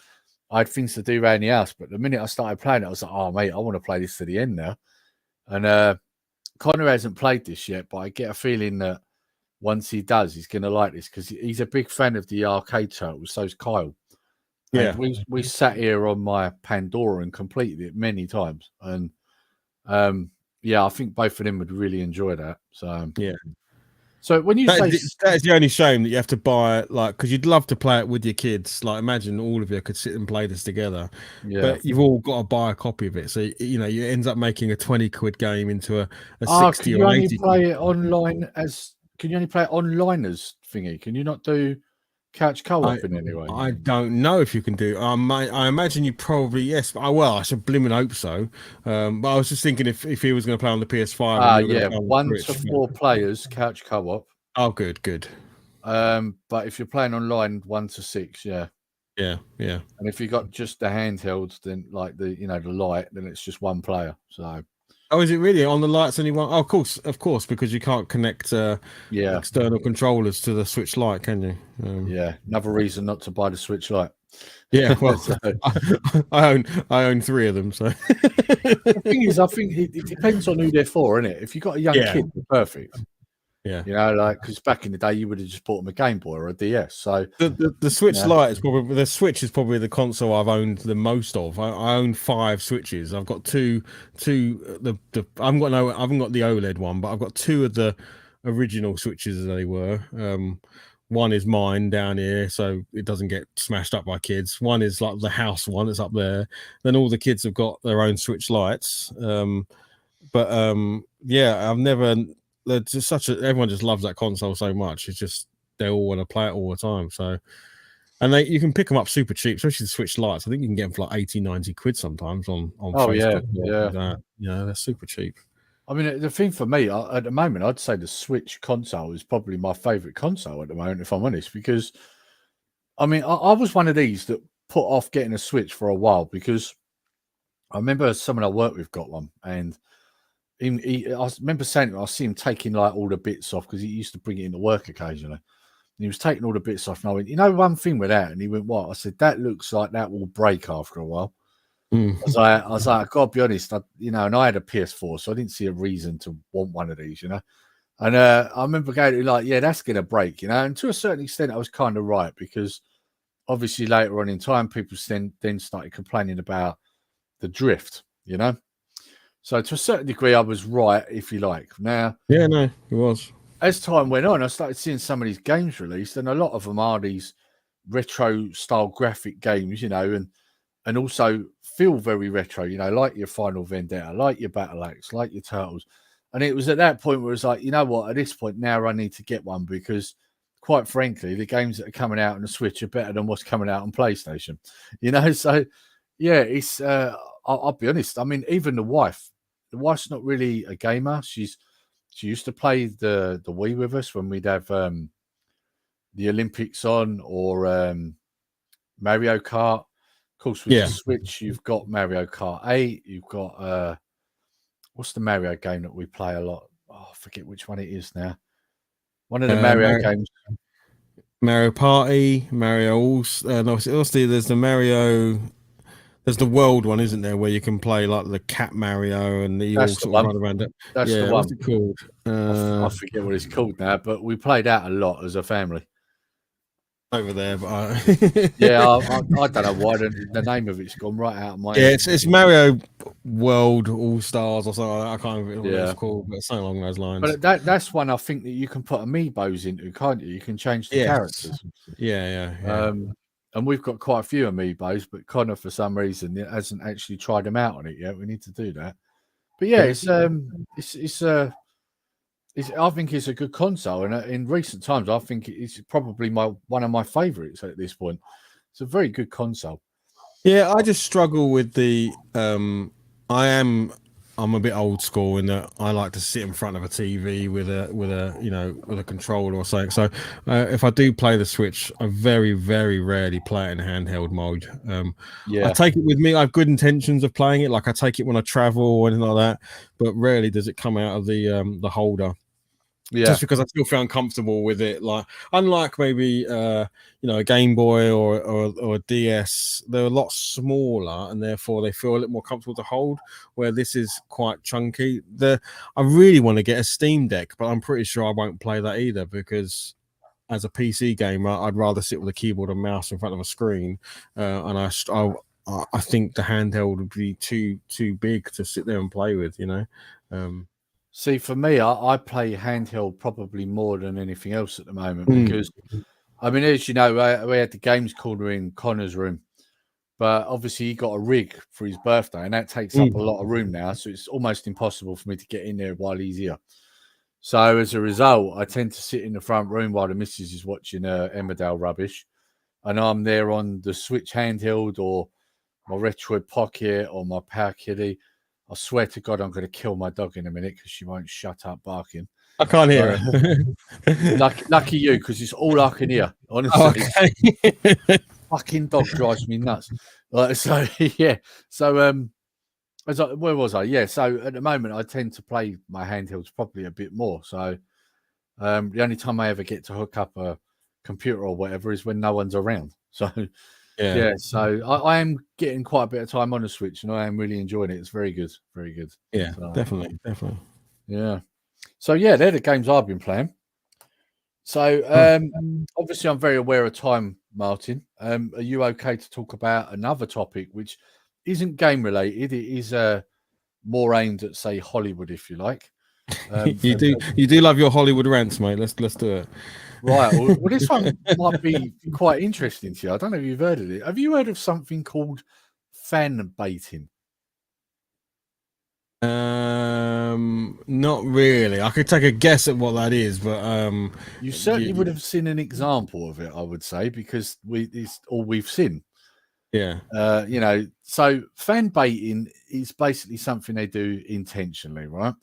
I had things to do around the house. But the minute I started playing it, I was like, oh mate, I want to play this to the end now. And Connor hasn't played this yet, but I get a feeling that once he does, he's going to like this because he's a big fan of the arcade turtles. So's Kyle.
yeah.
And we sat here on my Pandora and completed it many times, and yeah, I think both of them would really enjoy that. So
Yeah.
So when you
That
say
is the only shame that you have to buy, like, because you'd love to play it with your kids. Like, imagine all of you could sit and play this together,
yeah,
but you've all got to buy a copy of it. So you know, you ends up making a 20 quid game into a
can
60
you
or
only
80
play
quid.
it online as? Can you only play it online as thingy? Can you not do couch co-op in any way?
I don't know if you can do. I imagine you probably yes. But well, I should blimmin' hope so. But I was just thinking if he was going to play on the PS5. and you were
Yeah,
gonna play on the
1 to
Switch,
4 players couch co-op.
Oh, good.
But if you're playing online, 1 to 6, yeah.
Yeah.
And if you got just the handhelds, then like the the light, then it's just one player. So
Oh, is it really on the lights? Only one? Oh, of course, because you can't connect
yeah,
external controllers to the Switch Lite, can you?
yeah. Another reason not to buy the Switch Lite.
Yeah, well,
So-
I own 3 of them, so
The thing is, I think it depends on who they're for, innit? If you've got a young
Yeah.
kid, they're perfect.
yeah.
Like because back in the day, you would have just bought them a Game Boy or a DS. So
The Switch
Yeah.
Lite is probably the Switch is probably the console I've owned the most of. I own 5 Switches. I've got two. I haven't got the OLED one, but I've got 2 of the original Switches as they were. One is mine down here, so it doesn't get smashed up by kids. One is like the house one that's up there. Then all the kids have got their own Switch Lites. Yeah, I've never. They're just everyone just loves that console so much. It's just they all want to play it all the time. So, and you can pick them up super cheap, especially the Switch Lites. I think you can get them for like 80, 90 quid sometimes on
Oh, yeah,
Facebook.
yeah.
Yeah, they're super cheap.
I mean, the thing for me at the moment, I'd say the Switch console is probably my favorite console at the moment, if I'm honest, because I mean, I was one of these that put off getting a Switch for a while because I remember someone I worked with got one, and I remember saying, I see him taking like all the bits off because he used to bring it into work occasionally. And he was taking all the bits off, and I went, one thing with that, and he went, what? I said, that looks like that will break after a while.
Mm.
I was like, I gotta be honest, and I had a PS4, so I didn't see a reason to want one of these, And I remember going to like, yeah, that's gonna break, and to a certain extent, I was kind of right because obviously later on in time, people then started complaining about the drift, So to a certain degree, I was right, if you like. Now,
Yeah, no, it was.
as time went on, I started seeing some of these games released, and a lot of them are these retro style graphic games, and also feel very retro, like your Final Vendetta, like your Battle Axe, like your Turtles. And it was at that point where it was like, you know what, at this point now I need to get one because, quite frankly, the games that are coming out on the Switch are better than what's coming out on PlayStation. So yeah, it's I'll be honest. I mean, even the wife's not really a gamer. She used to play the Wii with us when we'd have the Olympics on or Mario Kart. Of course, with the Switch, you've got Mario Kart 8. You've got what's the Mario game that we play a lot? Oh, I forget which one it is now. One of the Mario games.
Mario Party, Mario no, also there's the Mario. There's the world one, isn't there, where you can play like the cat Mario and you all sort of run around it.
That's the one.
What's it called?
I forget what it's called now, but we played that a lot as a family.
over there, but
Yeah, I don't know why the name of it's gone right out of my
yeah,
head.
it's Mario World All Stars or something. I can't remember what
Yeah.
it's called, but something along those lines.
But that's one I think that you can put amiibos into, can't you? You can change the
Yes.
characters.
Yeah.
And we've got quite a few amiibos, but Connor, for some reason, hasn't actually tried them out on it yet. We need to do that. But yeah, I think it's a good console, and in recent times, I think it's probably one of my favourites at this point. It's a very good console.
Yeah, I just struggle with the. I'm a bit old school in that I like to sit in front of a TV with a controller or something. So if I do play the Switch, I very very rarely play it in handheld mode. I take it with me. I have good intentions of playing it. Like I take it when I travel or anything like that, but rarely does it come out of the holder.
Yeah,
just because I still feel uncomfortable with it. Like unlike maybe a Game Boy or a DS, they're a lot smaller and therefore they feel a little more comfortable to hold. Where this is quite chunky. I really want to get a Steam Deck, but I'm pretty sure I won't play that either because as a PC gamer, I'd rather sit with a keyboard and mouse in front of a screen, and I think the handheld would be too big to sit there and play with.
See, for me, I play handheld probably more than anything else at the moment because, I mean, as you know, we had the games corner in Connor's room, but obviously he got a rig for his birthday, and that takes up a lot of room now. So it's almost impossible for me to get in there while he's here. So as a result, I tend to sit in the front room while the missus is watching Emmerdale rubbish, and I'm there on the Switch handheld or my Retro Pocket or my Power Kitty. I swear to God, I'm going to kill my dog in a minute because she won't shut up barking.
I can't hear it.
Lucky you, because it's all I can hear. Honestly, fucking dog drives me nuts. So yeah. So where was I? Yeah. So at the moment, I tend to play my handhelds probably a bit more. So the only time I ever get to hook up a computer or whatever is when no one's around. So. Yeah, so I am getting quite a bit of time on the Switch, and I am really enjoying it. It's very good, very good.
Yeah,
so,
definitely.
Yeah. So yeah, they're the games I've been playing. So obviously, I'm very aware of time, Martin. Are you okay to talk about another topic which isn't game related? It is more aimed at, say, Hollywood, if you like.
You do love your Hollywood rants, mate. Let's do it.
Right. Well, this one might be quite interesting to you. I don't know if you've heard of it. Have you heard of something called fan baiting?
Not really. I could take a guess at what that is, but
you certainly would have seen an example of it, I would say, because it's all we've seen.
Yeah.
So fan baiting is basically something they do intentionally, right?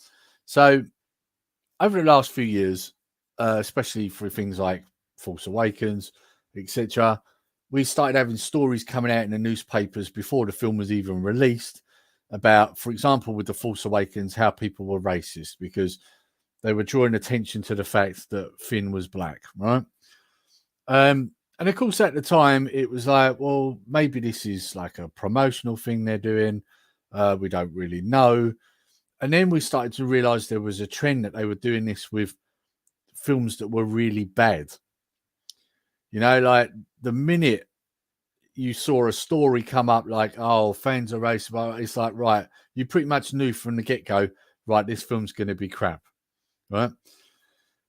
So over the last few years, especially for things like Force Awakens, etc., we started having stories coming out in the newspapers before the film was even released about, for example, with the Force Awakens, how people were racist because they were drawing attention to the fact that Finn was black, right? And of course, at the time, it was like, well, maybe this is like a promotional thing they're doing. We don't really know. And then we started to realize there was a trend that they were doing this with films that were really bad. Like the minute you saw a story come up like, oh, fans are racist, it's like, right, you pretty much knew from the get-go, right, this film's going to be crap, right?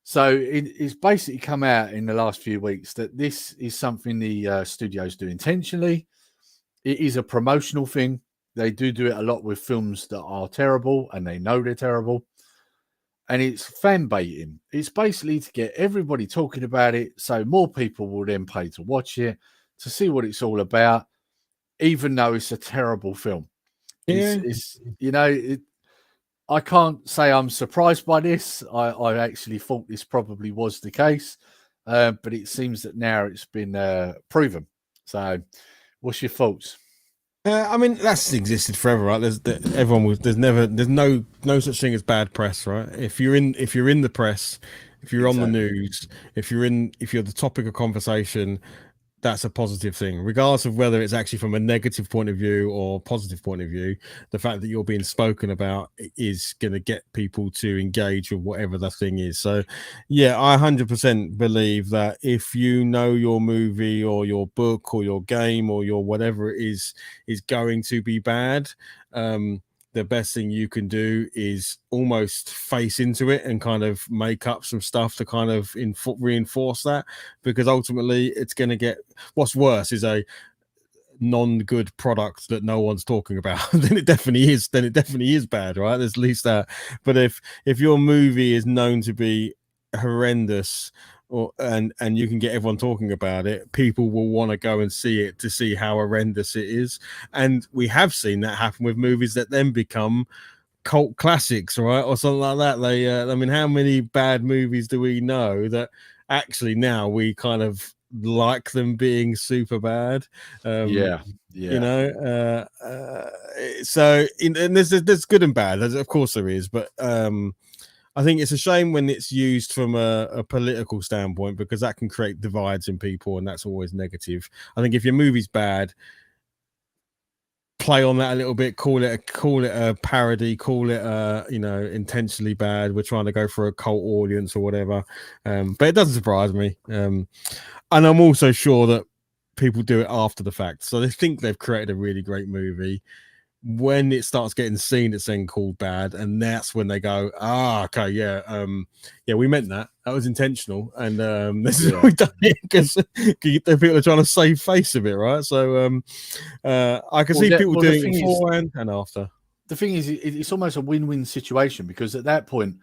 So it's basically come out in the last few weeks that this is something the studios do intentionally. It is a promotional thing. They do it a lot with films that are terrible and they know they're terrible. And it's fan baiting. It's basically to get everybody talking about it so more people will then pay to watch it, to see what it's all about, even though it's a terrible film.
Yeah.
I can't say I'm surprised by this. I actually thought this probably was the case, but it seems that now it's been proven. So what's your thoughts?
I mean, that's existed forever, right? There's no such thing as bad press, right? If you're in the press, if you're on the news, if you're the topic of conversation, that's a positive thing, regardless of whether it's actually from a negative point of view or positive point of view. The fact that you're being spoken about is going to get people to engage with whatever the thing is. So, yeah, I 100% believe that if you know your movie or your book or your game or your whatever it is going to be bad, the best thing you can do is almost face into it and kind of make up some stuff to kind of reinforce that, because ultimately it's going to get, what's worse is a non-good product that no one's talking about. Then it definitely is bad, right? There's at least that. But if your movie is known to be horrendous, or and you can get everyone talking about it, people will want to go and see it to see how horrendous it is. And we have seen that happen with movies that then become cult classics, right, or something like that. They I mean, how many bad movies do we know that actually now we kind of like them being super bad?
Yeah.
You know, so and there's good and bad, of course there is, but I think it's a shame when it's used from a political standpoint, because that can create divides in people, and that's always negative. I think if your movie's bad, play on that a little bit, call it a parody, call it intentionally bad, we're trying to go for a cult audience or whatever. But it doesn't surprise me. And I'm also sure that people do it after the fact, so they think they've created a really great movie. When it starts getting seen, it's then called bad, and that's when they go, okay, yeah, we meant that was intentional, and this is what we've done it, because people are trying to save face of it, right? So I can see people doing it beforehand and after.
The thing is, it's almost a win-win situation, because at that point,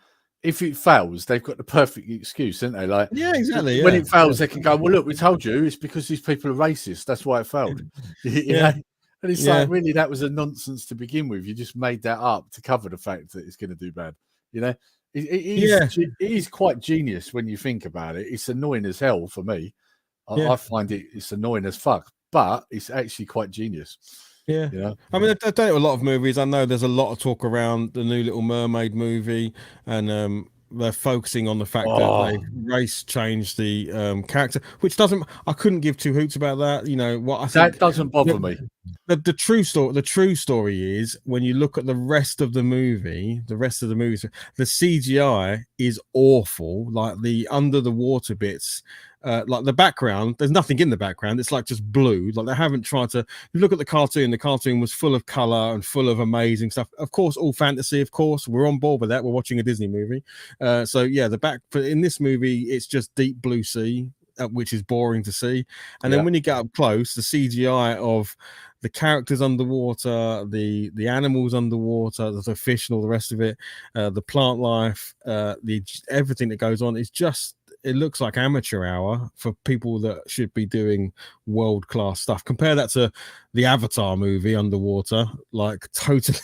if it fails, they've got the perfect excuse, haven't they? Like,
yeah, exactly.
When it fails, they can go, well, look, we told you, it's because these people are racist. That's why it failed. you know? And it's like, really, that was a nonsense to begin with. You just made that up to cover the fact that it's going to do bad. You know, it is quite genius when you think about it. It's annoying as hell for me. I find it's annoying as fuck, but it's actually quite genius.
Yeah,
you know?
I mean, I've done it with a lot of movies. I know there's a lot of talk around the new Little Mermaid movie, and they're focusing on the fact that they race changed the character, which doesn't. I couldn't give two hoots about that. You know what? I think
that doesn't bother me.
The true story is, when you look at the rest of the movie, the CGI is awful. Like the under the water bits, like the background, there's nothing in the background. It's like just blue. Like they haven't tried to. You look at the cartoon was full of color and full of amazing stuff. Of course, all fantasy. Of course, we're on board with that. We're watching a Disney movie. So yeah, in this movie, it's just deep blue sea, which is boring to see. And then when you get up close, the CGI of the characters underwater, the animals underwater, the fish and all the rest of it, the plant life, everything that goes on is just, it looks like amateur hour for people that should be doing world-class stuff. Compare that to the Avatar movie underwater, like totally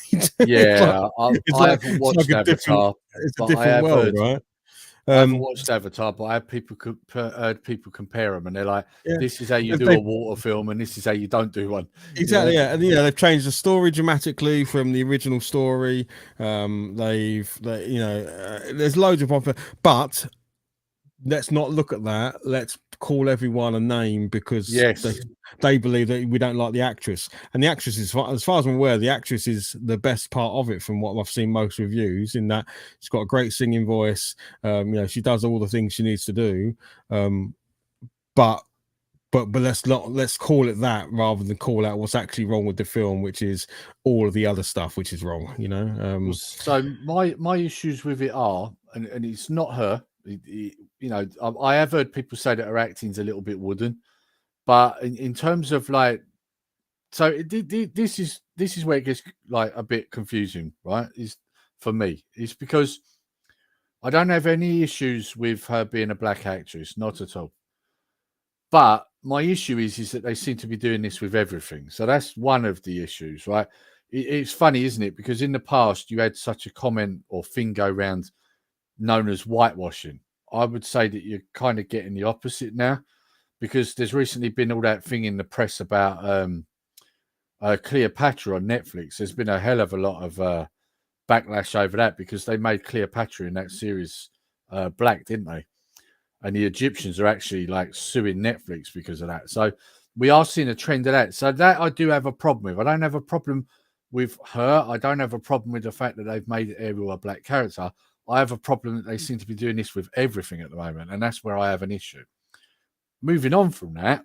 yeah. I haven't watched Avatar.
It's a different world, right?
I haven't watched Avatar, but I have heard people compare them, and they're like, "This is how you do a water film, and this is how you don't do one."
Exactly, and they've changed the story dramatically from the original story. There's loads of popular, but let's not look at that. Let's call everyone a name, because they believe that we don't like the actress, and the actress is, as far as I'm aware, the actress is the best part of it from what I've seen most reviews, in that she's got a great singing voice. She does all the things she needs to do. But let's call it that, rather than call out what's actually wrong with the film, which is all of the other stuff which is wrong.
So my issues with it are, and it's not her. I have heard people say that her acting's a little bit wooden, but in terms of like, so this is where it gets like a bit confusing, right? Is for me, it's because I don't have any issues with her being a black actress, not at all. But my issue is that they seem to be doing this with everything. So that's one of the issues, right? It's funny, isn't it? Because in the past you had such a comment or thing go around known as whitewashing. I would say that you're kind of getting the opposite now, because there's recently been all that thing in the press about Cleopatra on Netflix. There's been a hell of a lot of backlash over that, because they made Cleopatra in that series black, didn't they? and the Egyptians are actually like suing Netflix because of that. So we are seeing a trend of that. So that I do have a problem with. I don't have a problem with her. I don't have a problem with the fact that they've made Ariel a black character. I have a problem that they seem to be doing this with everything at the moment, and that's where I have an issue. Moving on from that,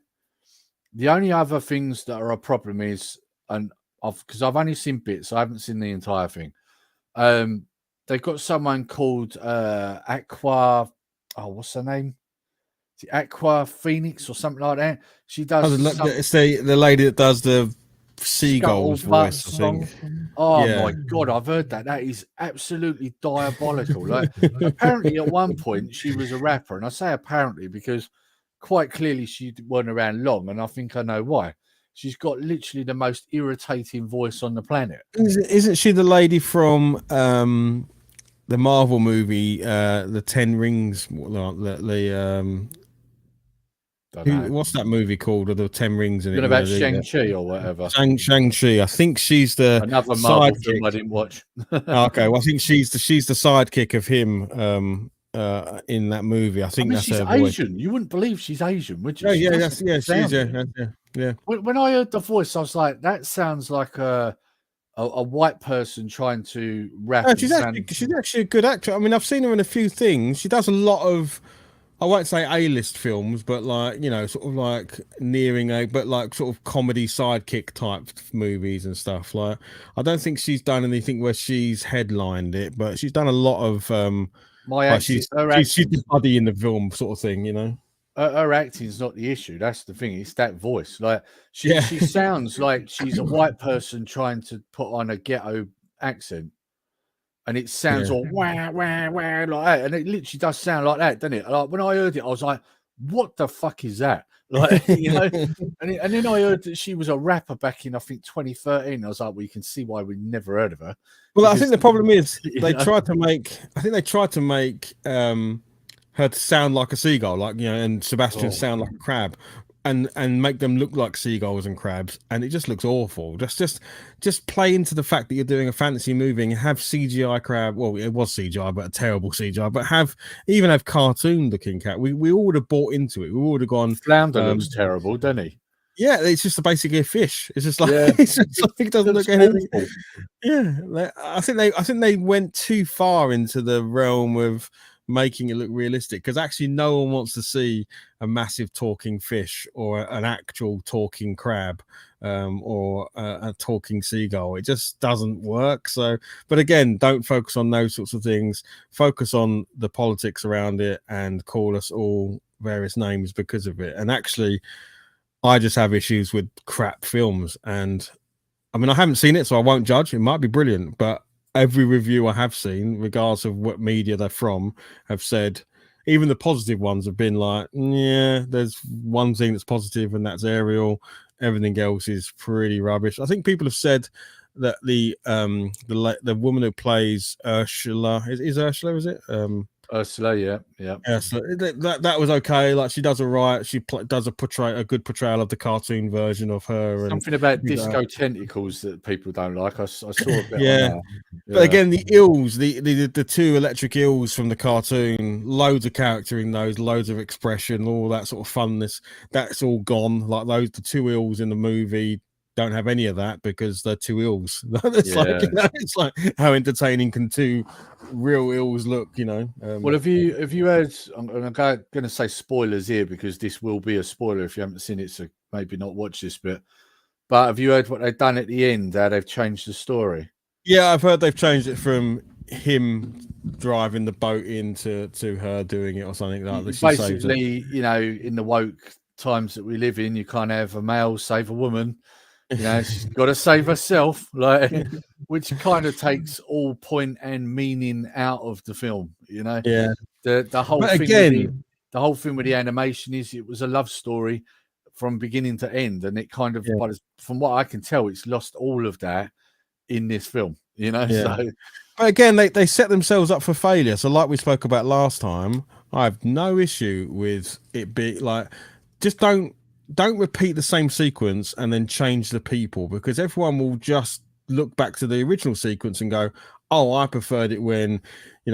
the only other things that are a problem is, and because I've only seen bits, I haven't seen the entire thing. They've got someone called Aqua. Oh, what's her name? The Aqua Phoenix or something like that. She does.
It's the lady that does the seagull's voice, I think.
Oh my god, I've heard that. That is absolutely diabolical. Like, apparently, at one point, she was a rapper, and I say apparently because quite clearly she weren't around long, and I think I know why. She's got literally the most irritating voice on the planet.
Isn't she the lady from the Marvel movie, the 10 Rings? What's that movie called? Or the 10 Rings in it?
About Shang-Chi or whatever.
Shang-Chi. I think she's the
another Marvel film I didn't watch.
Okay, well, I think she's the sidekick of him in that movie. I think that's
she's
her
Asian.
voice.
You wouldn't believe she's Asian, would you?
Yeah.
When I heard the voice, I was like, that sounds like a white person trying to rap.
No, she's actually a good actor. I mean, I've seen her in a few things. She does a lot of, I won't say A-list films, but like, you know, sort of like sort of comedy sidekick type movies and stuff. Like, I don't think she's done anything where she's headlined it, but she's done a lot of she's the buddy in the film sort of thing, you know.
Her acting is not the issue. That's the thing. It's that voice. Like she sounds like she's a white person trying to put on a ghetto accent, and it sounds all wah wah wah like that. And it literally does sound like that, doesn't it? Like when I heard it, I was like, "What the fuck is that?" Like, you know. And then I heard that she was a rapper back in, I think, 2013. I was like, "Well, you can see why we never heard of her."
Well, I think the problem is they tried to make her to sound like a seagull, like, you know, and Sebastian sound like a crab, and make them look like seagulls and crabs, and it just looks awful. Just play into the fact that you're doing a fantasy movie and have CGI crab. Well, it was CGI, but a terrible CGI. But have cartoon looking cat. We all would have bought into it. We would have gone.
Flounder looks terrible, doesn't he?
Yeah, it's just basically a fish. It's just like it doesn't look anything. Yeah, I think they went too far into the realm of making it look realistic, because actually no one wants to see a massive talking fish or an actual talking crab or a talking seagull. It just doesn't work. So, but again, don't focus on those sorts of things. Focus on the politics around it and call us all various names because of it. And actually, I just have issues with crap films. And I mean, I haven't seen it, so I won't judge. It might be brilliant, but every review I have seen, regardless of what media they're from, have said, even the positive ones have been like, yeah, there's one thing that's positive, and that's Ariel. Everything else is pretty rubbish. I think people have said that the woman who plays Ursula is Ursula, is it?
Ursula, yeah.
So that was okay. Like, she does all right. She does a good portrayal of the cartoon version of her.
Something about disco tentacles that people don't like. I saw a bit. On that.
But again, the eels, the two electric eels from the cartoon, loads of character in those, loads of expression, all that sort of funness. That's all gone. Like the two eels in the movie don't have any of that because they're two eels. It's like how entertaining can two real eels look, you know?
Well, have you heard? I'm going to say spoilers here because this will be a spoiler if you haven't seen it, so maybe not watch this bit. But have you heard what they've done at the end? How they've changed the story?
Yeah, I've heard they've changed it from him driving the boat into her doing it or something like that.
Basically, you know, in the woke times that we live in, you can't have a male save a woman. You know, she's got to save herself, like, which kind of takes all point and meaning out of the film. You know, the whole thing. Again, the whole thing with the animation is it was a love story from beginning to end, and it kind of, from what I can tell, it's lost all of that in this film. You know, so.
But again, they set themselves up for failure. So, like we spoke about last time, I have no issue with it being like, just don't repeat the same sequence and then change the people, because everyone will just look back to the original sequence and go, oh, I preferred it when,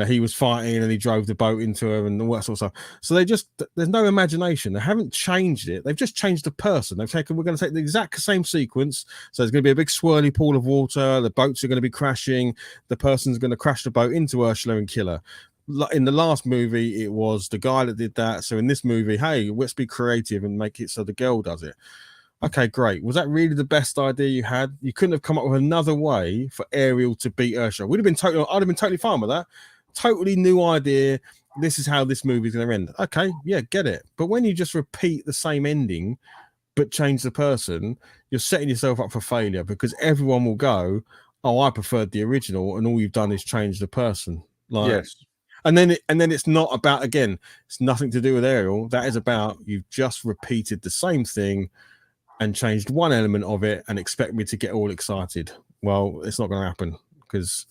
he was fighting and he drove the boat into her and all that sort of stuff. So there's no imagination. They haven't changed it. They've just changed the person. We're going to take the exact same sequence. So there's going to be a big swirly pool of water. The boats are going to be crashing. The person's going to crash the boat into Ursula and kill her. In the last movie, it was the guy that did that. So in this movie, hey, let's be creative and make it so the girl does it. Okay, great. Was that really the best idea you had? You couldn't have come up with another way for Ariel to beat Ursula. I'd have been totally fine with that. Totally new idea. This is how this movie's going to end. Okay, yeah, get it. But when you just repeat the same ending, but change the person, you're setting yourself up for failure because everyone will go, oh, I preferred the original, and all you've done is change the person.
Yes.
And then it's not about, again, it's nothing to do with Ariel. That is about you've just repeated the same thing and changed one element of it and expect me to get all excited. Well, it's not going to happen because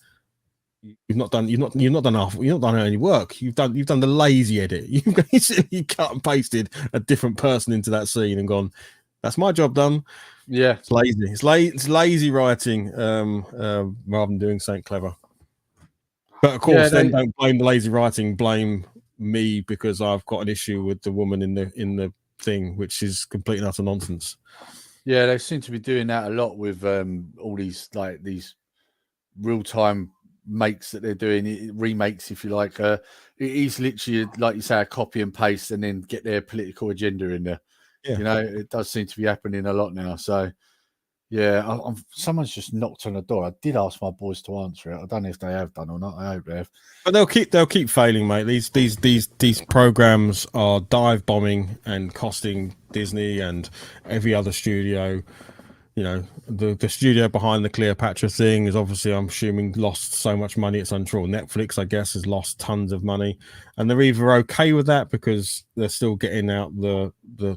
you've not done any work. You've done the lazy edit. You cut and pasted a different person into that scene and gone, that's my job done.
Yeah,
it's lazy. It's lazy writing rather than doing something clever. But of course, then don't blame the lazy writing. Blame me because I've got an issue with the woman in the thing, which is complete and utter nonsense.
Yeah, they seem to be doing that a lot with all these real-time makes that they're doing, remakes, if you like. It is literally, like you say, a copy and paste and then get their political agenda in there. Yeah. It does seem to be happening a lot now. So, yeah, someone's just knocked on the door. I did ask my boys to answer it. I don't know if they have done or not. I hope they have.
But they'll keep failing, mate. These programs are dive bombing and costing Disney and every other studio. The studio behind the Cleopatra thing is obviously, I'm assuming, lost so much money it's untrue. Netflix, I guess, has lost tons of money, and they're either okay with that because they're still getting out the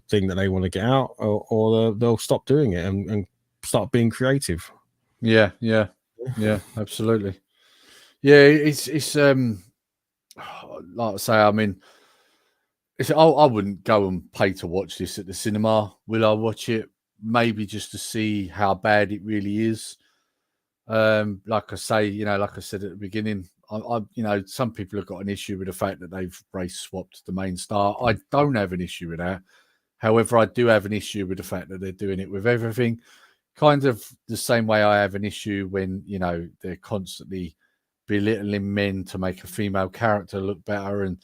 thing that they want to get out, or they'll stop doing it and start being creative.
Yeah, absolutely. Yeah, it's like I say, I mean, I wouldn't go and pay to watch this at the cinema. Will I watch it? Maybe just to see how bad it really is. Like I say, like I said at the beginning, I some people have got an issue with the fact that they've race swapped the main star. I don't have an issue with that. However, I do have an issue with the fact that they're doing it with everything. Kind of the same way I have an issue when, they're constantly belittling men to make a female character look better. And,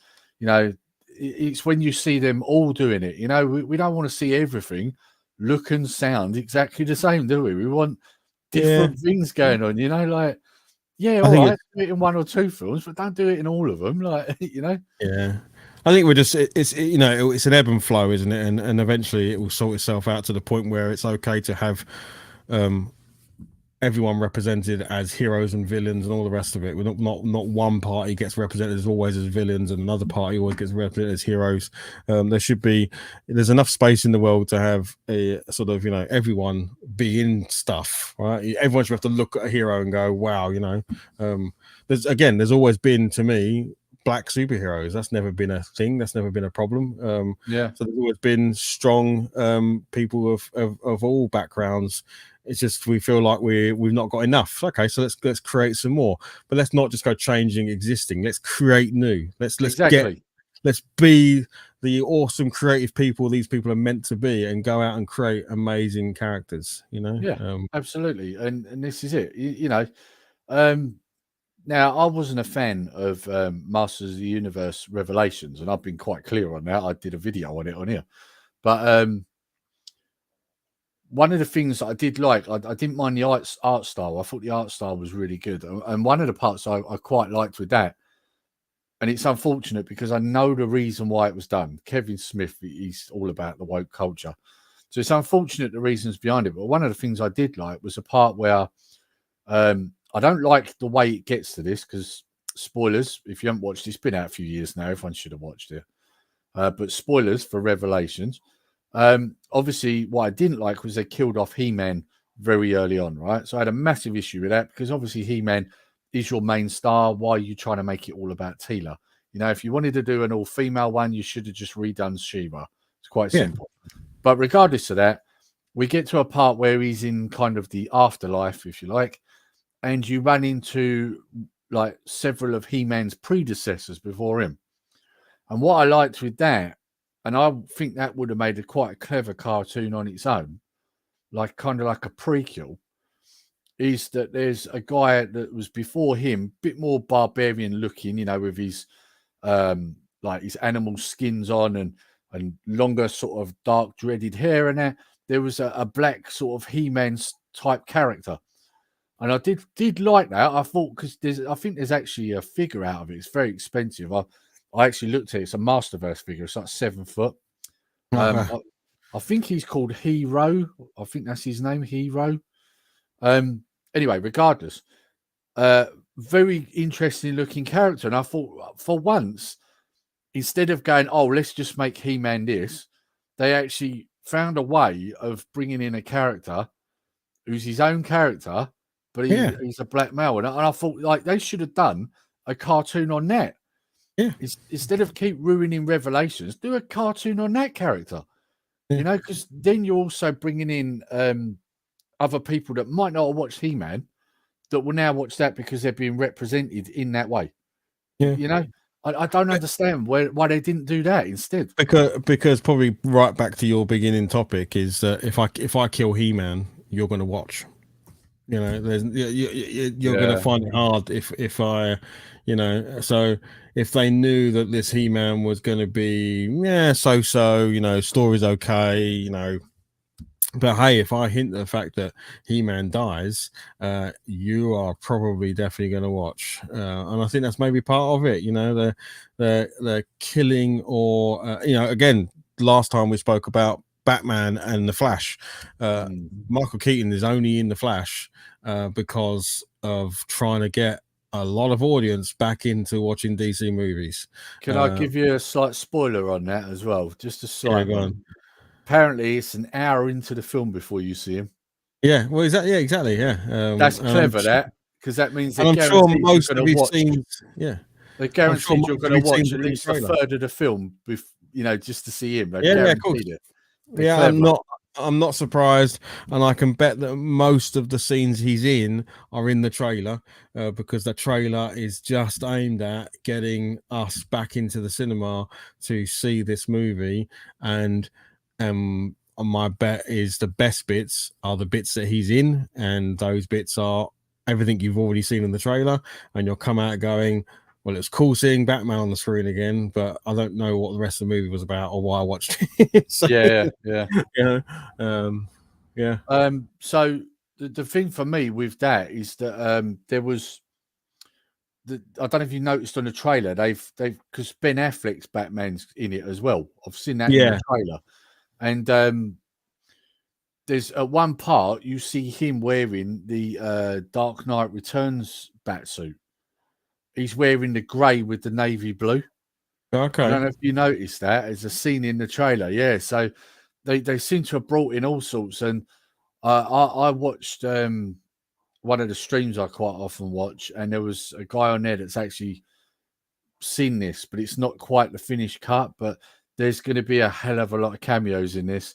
it's when you see them all doing it, we don't want to see everything look and sound exactly the same, do we? We want different things going on, all right, do it in one or two films, but don't do it in all of them, Yeah.
I think we're just it's an ebb and flow, isn't it? And eventually it will sort itself out to the point where it's okay to have everyone represented as heroes and villains and all the rest of it. We're not one party gets represented as always as villains and another party always gets represented as heroes. There's enough space in the world to have a sort of, everyone be in stuff, right? Everyone should have to look at a hero and go, wow, there's always been, to me, black superheroes. That's never been a thing. That's never been a problem. So there's always been strong people of all backgrounds. It's just we feel like we've not got enough. Okay, so let's create some more, but let's not just go changing existing. Let's create new. Let's be the awesome creative people these people are meant to be, and go out and create amazing characters.
Absolutely. And this is it. Now, I wasn't a fan of Masters of the Universe Revelations, and I've been quite clear on that. I did a video on it on here. But one of the things that I did like, I didn't mind the art style. I thought the art style was really good. And one of the parts I quite liked with that, and it's unfortunate because I know the reason why it was done. Kevin Smith, he's all about the woke culture. So it's unfortunate the reasons behind it. But one of the things I did like was a part where I don't like the way it gets to this because, spoilers, if you haven't watched it, it's been out a few years now. Everyone should have watched it. But spoilers for Revelations. Obviously, what I didn't like was they killed off He-Man very early on, right? So I had a massive issue with that because obviously He-Man is your main star. Why are you trying to make it all about Teela? If you wanted to do an all-female one, you should have just redone She-Ra. It's quite simple. But regardless of that, we get to a part where he's in kind of the afterlife, if you like, and you run into like several of He-Man's predecessors before him. And what I liked with that, and I think that would have made quite a clever cartoon on its own, like kind of like a prequel, is that there's a guy that was before him, bit more barbarian looking, you know, with his like his animal skins on and longer sort of dark dreaded hair, and there was a black sort of He-Man type character. And I did like that. I thought, because I think there's actually a figure out of it. It's very expensive. I actually looked at it. It's a Masterverse figure. It's like 7 foot. I think he's called Hero. I think that's his name, Hero. Anyway, regardless, very interesting looking character. And I thought, for once, instead of going, oh, let's just make He-Man this, they actually found a way of bringing in a character who's his own character, but he's a black male. And I thought, like, they should have done a cartoon on that.
Yeah.
Instead of keep ruining Revelations, do a cartoon on that character.
Yeah.
You know, because then you're also bringing in other people that might not have watched He-Man that will now watch that because they're being represented in that way.
Yeah.
You know, I don't understand why they didn't do that instead.
Because probably right back to your beginning topic is that if I kill He-Man, you're going to watch. You know, you're going to find it hard if I, you know. So if they knew that this He-Man was going to be so, you know, story's okay, you know. But hey, if I hint at the fact that He-Man dies, you are probably definitely going to watch, and I think that's maybe part of it. You know, the killing, or you know, again, last time we spoke about Batman and the Flash. Michael Keaton is only in the Flash because of trying to get a lot of audience back into watching DC movies.
Can I give you a slight spoiler on that as well? Just a slight
go
one.
on.
Apparently, it's an hour into the film before you see him.
Yeah, well, exactly. Yeah,
that's clever. That, because that means they're
I'm sure most of his
watch,
scenes. Yeah,
they're guaranteed you're going to watch at least a third of the film, you know, just to see him. Of course.
Yeah, I'm not surprised, and I can bet that most of the scenes he's in are in the trailer, because the trailer is just aimed at getting us back into the cinema to see this movie. And my bet is the best bits are the bits that he's in, and those bits are everything you've already seen in the trailer, and you'll come out going, well, it's cool seeing Batman on the screen again, but I don't know what the rest of the movie was about or why I watched it. So,
yeah.
You know,
So the thing for me with that is that there was I don't know if you noticed on the trailer, they've because Ben Affleck's Batman's in it as well. I've seen that in the trailer, and there's at one part you see him wearing the Dark Knight Returns batsuit. He's wearing the grey with the navy blue.
Okay.
I don't know if you noticed that. There's a scene in the trailer. Yeah. So they seem to have brought in all sorts. And I watched one of the streams I quite often watch, and there was a guy on there that's actually seen this, but it's not quite the finished cut. But there's going to be a hell of a lot of cameos in this.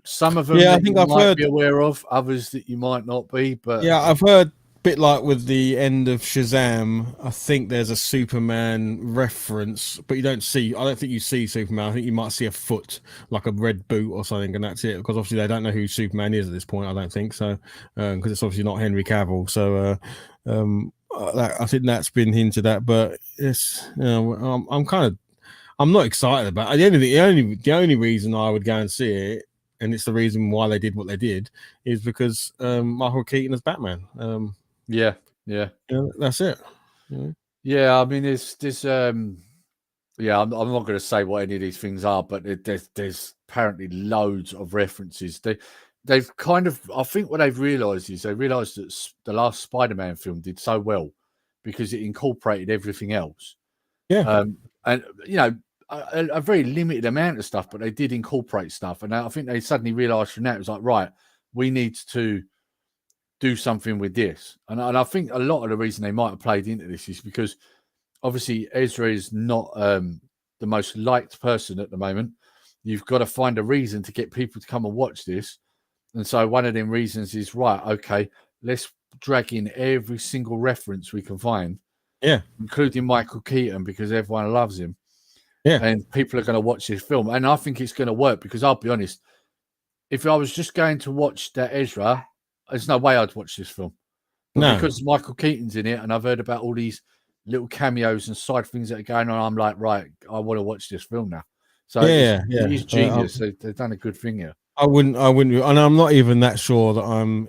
Some of them
I think I've
might
heard
be aware of, others that you might not be. But
yeah, I've heard. Bit like with the end of Shazam, I think there's a Superman reference, but I don't think you see Superman. I think you might see a foot, like a red boot or something, and that's it. Because obviously they don't know who Superman is at this point. I don't think so, because it's obviously not Henry Cavill. So I think that's been hinted at. But it's, you know, I'm not excited about it. The only reason I would go and see it, and it's the reason why they did what they did, is because Michael Keaton as Batman.
Yeah.
That's it.
Yeah, I mean, there's I'm not going to say what any of these things are, but there's apparently loads of references. They've kind of, I think what they've realised is that the last Spider-Man film did so well because it incorporated everything else.
Yeah.
And you know, a very limited amount of stuff, but they did incorporate stuff, and I think they suddenly realised from that it was like, right, we need to do something with this. And I think a lot of the reason they might have played into this is because obviously Ezra is not the most liked person at the moment. You've got to find a reason to get people to come and watch this. And so one of them reasons is, right, okay, let's drag in every single reference we can find
Yeah.
including Michael Keaton, because everyone loves him.
Yeah.
And people are going to watch this film. And I think it's going to work, because I'll be honest, if I was just going to watch that Ezra, there's no way I'd watch this film. But
No.
because Michael Keaton's in it, and I've heard about all these little cameos and side things that are going on, I'm like, right, I want to watch this film now. So
Yeah.
it is genius. They've done a good thing here.
I wouldn't, and I'm not even that sure that I'm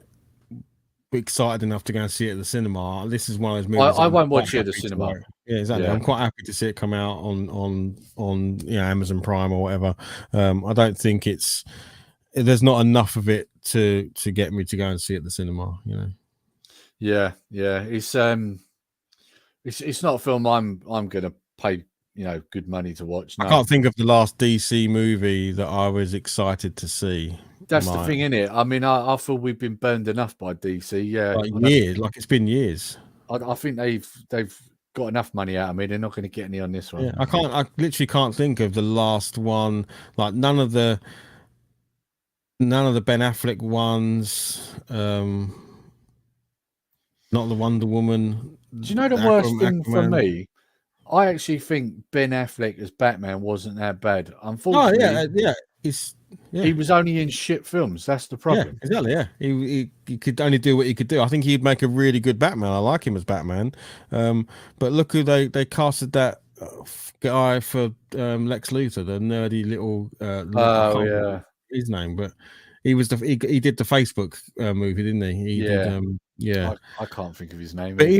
excited enough to go and see it at the cinema. This is one of those movies
I
I'm
won't
quite
watch it at the
happy to
cinema.
watch. Yeah, exactly.
Yeah.
I'm quite happy to see it come out on Amazon Prime or whatever. I don't think there's not enough of it to get me to go and see it at the cinema.
Yeah. It's not a film I'm going to pay good money to watch. No.
I can't think of the last DC movie that I was excited to see.
That's the thing, innit? I mean, I feel we've been burned enough by DC. Yeah,
It's been years.
I think they've got enough money out of me. They're not going to get any on this one.
Yeah, I literally can't think of the last one. Like none of the Ben Affleck ones. Not the Wonder Woman.
Do you know the worst thing for me? I actually think Ben Affleck as Batman wasn't that bad. Unfortunately, he was only in shit films. That's the problem.
Yeah, exactly. Yeah, he could only do what he could do. I think he'd make a really good Batman. I like him as Batman. But look who they casted that guy for Lex Luthor, the nerdy little. His name, but he was he did the Facebook movie, didn't he?
I can't think of his name.
But he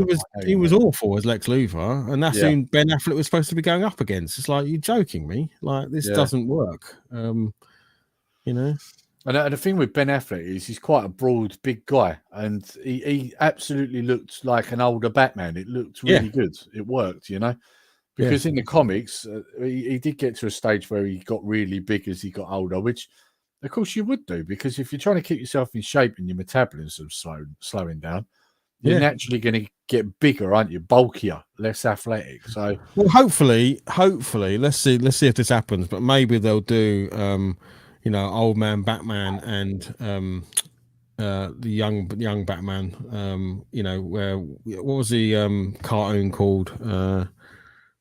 was awful as Lex Luthor, and that's who Ben Affleck was supposed to be going up against. It's like, you're joking me. Like, this doesn't work. And the thing with Ben Affleck is he's quite a broad, big guy, and he absolutely looked like an older Batman. It looked really good. It worked, because in the comics, he did get to a stage where he got really big as he got older, which, of course, you would do, because if you're trying to keep yourself in shape and your metabolism's slowing down, you're naturally going to get bigger, aren't you? Bulkier, less athletic. So, well, hopefully, let's see if this happens. But maybe they'll do, old man Batman and the young Batman. Where what was the cartoon called?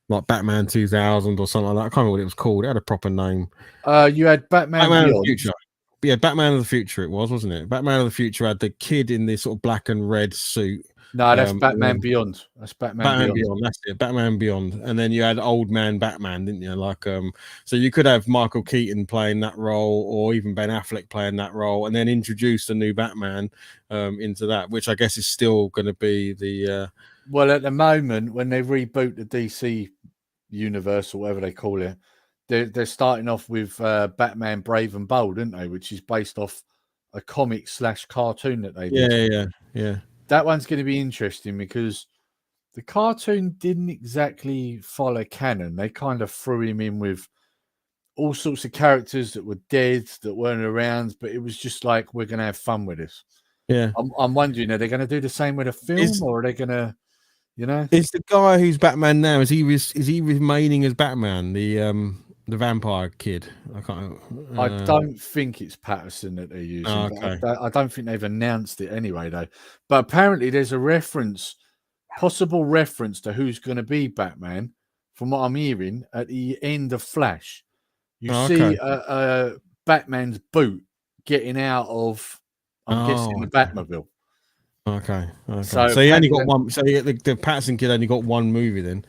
Like Batman 2000 or something like that. I can't remember what it was called. It had a proper name.
You had Batman
of the Future. Yeah, Batman of the Future it was, wasn't it? Batman of the Future had the kid in this sort of black and red suit.
No, that's Batman Beyond. That's Batman
Beyond. That's it, Batman Beyond. And then you had old man Batman, didn't you? Like, so you could have Michael Keaton playing that role, or even Ben Affleck playing that role, and then introduce a new Batman into that, which I guess is still going to be the.
Well, at the moment, when they reboot the DC universe or whatever they call it, they're starting off with Batman Brave and Bold, aren't they? Which is based off a comic / cartoon that they did.
Yeah.
That one's going to be interesting, because the cartoon didn't exactly follow canon. They kind of threw him in with all sorts of characters that were dead, that weren't around, but it was just like, we're going to have fun with this.
Yeah.
I'm wondering, are they going to do the same with a film, or are they going to,
Is the guy who's Batman now, is he remaining as Batman, the vampire kid?
I don't think it's Patterson that they're using.
Okay.
I don't think they've announced it anyway, though. But apparently there's a possible reference to who's going to be Batman, from what I'm hearing, at the end of Flash. You see Batman's boot getting out of, I'm guessing, the Batmobile.
Okay. So he only got one. So the Patterson kid only got one movie then.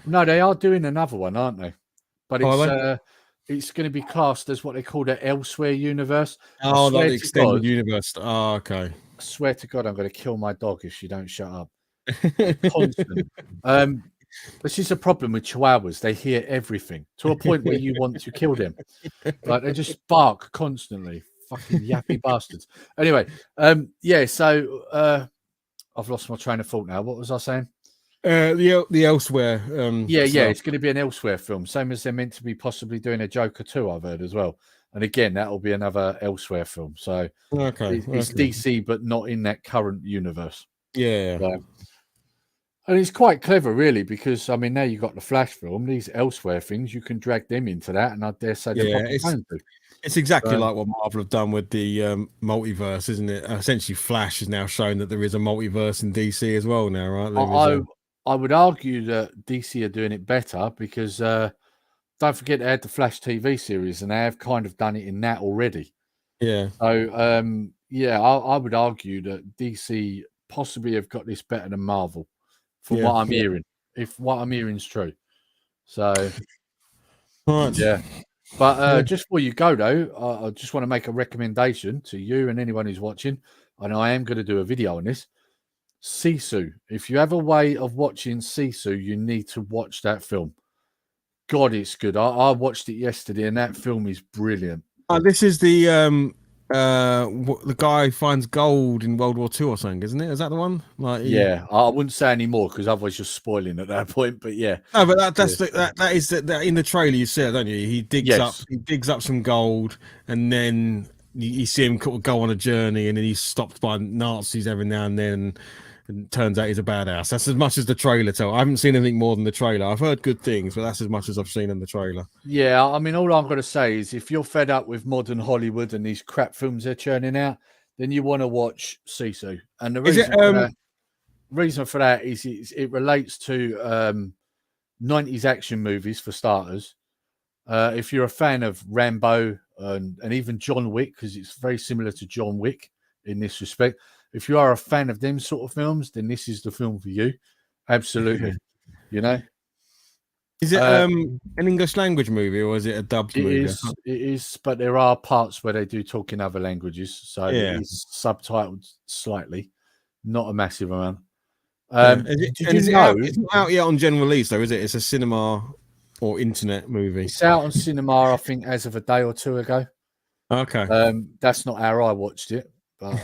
No, they are doing another one, aren't they? But it's going to be classed as what they call the Elsewhere universe.
Oh, like the extended universe. Oh, okay.
I swear to God, I'm going to kill my dog if she don't shut up. Constant. This is a problem with Chihuahuas. They hear everything to a point where you want to kill them. Like, they just bark constantly. Fucking yappy bastards. Anyway, so I've lost my train of thought now. What was I saying?
The Elsewhere.
It's going to be an Elsewhere film, same as they're meant to be possibly doing a Joker 2, I've heard as well. And again, that will be another Elsewhere film. So it's DC, but not in that current universe.
Yeah.
And it's quite clever, really, because I mean, now you've got the Flash film, these Elsewhere things, you can drag them into that, and I dare say
it's exactly like what Marvel have done with the multiverse, isn't it? Essentially, Flash has now shown that there is a multiverse in DC as well now, right?
I would argue that DC are doing it better because don't forget they had the Flash TV series and they have kind of done it in that already.
Yeah.
So yeah, I would argue that DC possibly have got this better than Marvel, from what I'm hearing. If what I'm hearing is true, so
Right.
yeah. But just before you go, though, I just want to make a recommendation to you and anyone who's watching, and I am going to do a video on this. Sisu. If you have a way of watching Sisu, you need to watch that film. God, it's good. I watched it yesterday, and that film is brilliant.
This is the guy finds gold in World War II or something, isn't it? Is that the one? Like,
Yeah, I wouldn't say any more because otherwise you're spoiling at that point. But yeah,
no, but that is in the trailer. You see it, don't you? He digs up some gold, and then you see him go on a journey, and then he's stopped by Nazis every now and then. And turns out he's a badass. That's as much as the trailer tells. I haven't seen anything more than the trailer. I've heard good things, but that's as much as I've seen in the trailer.
Yeah, I mean, all I'm going to say is if you're fed up with modern Hollywood and these crap films they're churning out, then you want to watch Sisu. And the reason for that is it relates to 90s action movies for starters. If you're a fan of Rambo and even John Wick, because it's very similar to John Wick in this respect. If you are a fan of them sort of films, then this is the film for you. Absolutely. You know?
Is it an English language movie or is it a dubbed movie?
It is, but there are parts where they do talk in other languages. So it is subtitled slightly, not a massive amount.
It's not out yet on general release, though, is it? It's a cinema or internet movie.
It's out on cinema, I think, as of a day or two ago.
Okay.
That's not how I watched it. But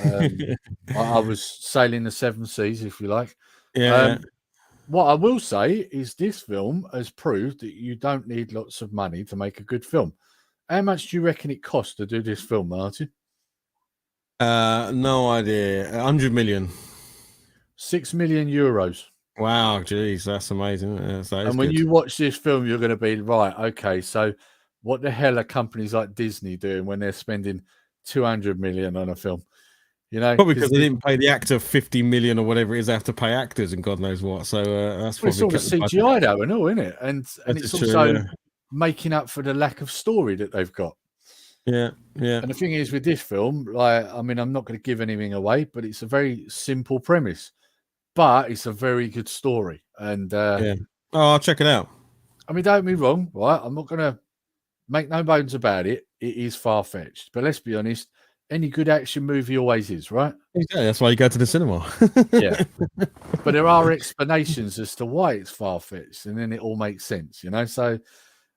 I was sailing the seven seas, if you like.
Yeah.
What I will say is this film has proved that you don't need lots of money to make a good film. How much do you reckon it cost to do this film, Martin?
No idea. 100 million.
6 million euros.
Wow, geez, that's amazing.
And when you watch this film, you're going to be right. Okay, so what the hell are companies like Disney doing when they're spending 200 million on a film? You know,
probably because they didn't pay the actor 50 million or whatever it is they have to pay actors and God knows what. So that's probably
it's all the CGI though, and all, isn't it? And it's also making up for the lack of story that they've got.
Yeah.
And the thing is with this film, like, I mean, I'm not going to give anything away, but it's a very simple premise, but it's a very good story. And
I'll check it out. I
mean, don't be wrong, right? I'm not going to make no bones about it. It is far-fetched, but let's be honest. Any good action movie always is, right?
Yeah, that's why you go to the cinema.
Yeah. But there are explanations as to why it's far-fetched, and then it all makes sense, you know? So,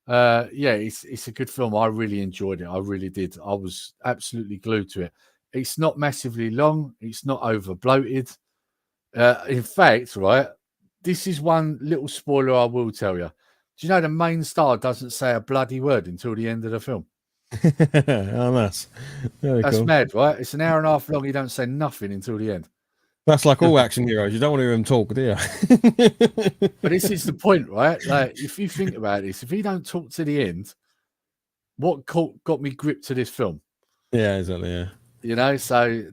it's a good film. I really enjoyed it. I really did. I was absolutely glued to it. It's not massively long. It's not over-bloated. In fact, right, this is one little spoiler I will tell you. Do you know the main star doesn't say a bloody word until the end of the film?
Oh, that's cool.
Mad, right? It's an hour and a half long. You don't say nothing until the end.
That's like all action heroes. You don't want to hear them talk, do you?
But this is the point, right? Like, if you think about this, if he don't talk to the end, what got me gripped to this film?
Yeah, exactly. Yeah,
you know, so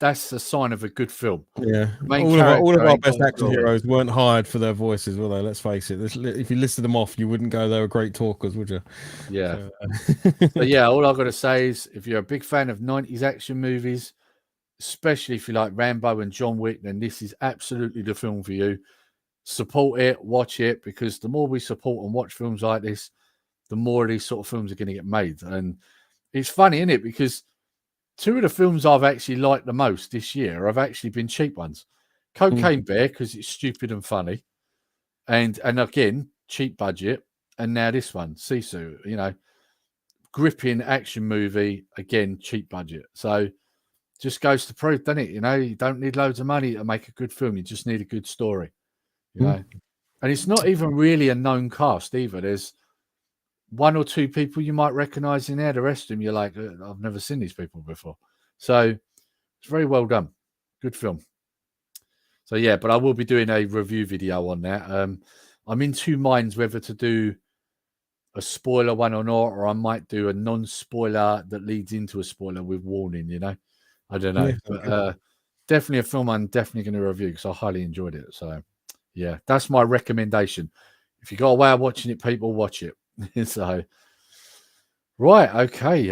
that's a sign of a good film.
Yeah, all of our best action heroes weren't hired for their voices, were they? Let's face it. If you listed them off, you wouldn't go they were great talkers, would you?
Yeah. So yeah, all I've got to say is if you're a big fan of 90s action movies, especially if you like Rambo and John Wick, then this is absolutely the film for you. Support it, watch it, because the more we support and watch films like this, the more of these sort of films are going to get made. And it's funny, isn't it? Because two of the films I've actually liked the most this year have actually been cheap ones. Cocaine Bear, because it's stupid and funny. And again, cheap budget. And now this one, Sisu, you know, gripping action movie, again, cheap budget. So just goes to prove, doesn't it? You know, you don't need loads of money to make a good film. You just need a good story, you know. And it's not even really a known cast either. There's one or two people you might recognize in there. The rest of them, you're like, I've never seen these people before. So it's very well done. Good film. So yeah, but I will be doing a review video on that. I'm in two minds whether to do a spoiler one or not, or I might do a non-spoiler that leads into a spoiler with warning, you know. I don't know.
Yeah,
but definitely a film I'm definitely going to review because I highly enjoyed it. So Yeah, that's my recommendation. If you got a way of watching it, people watch it. So, right, okay.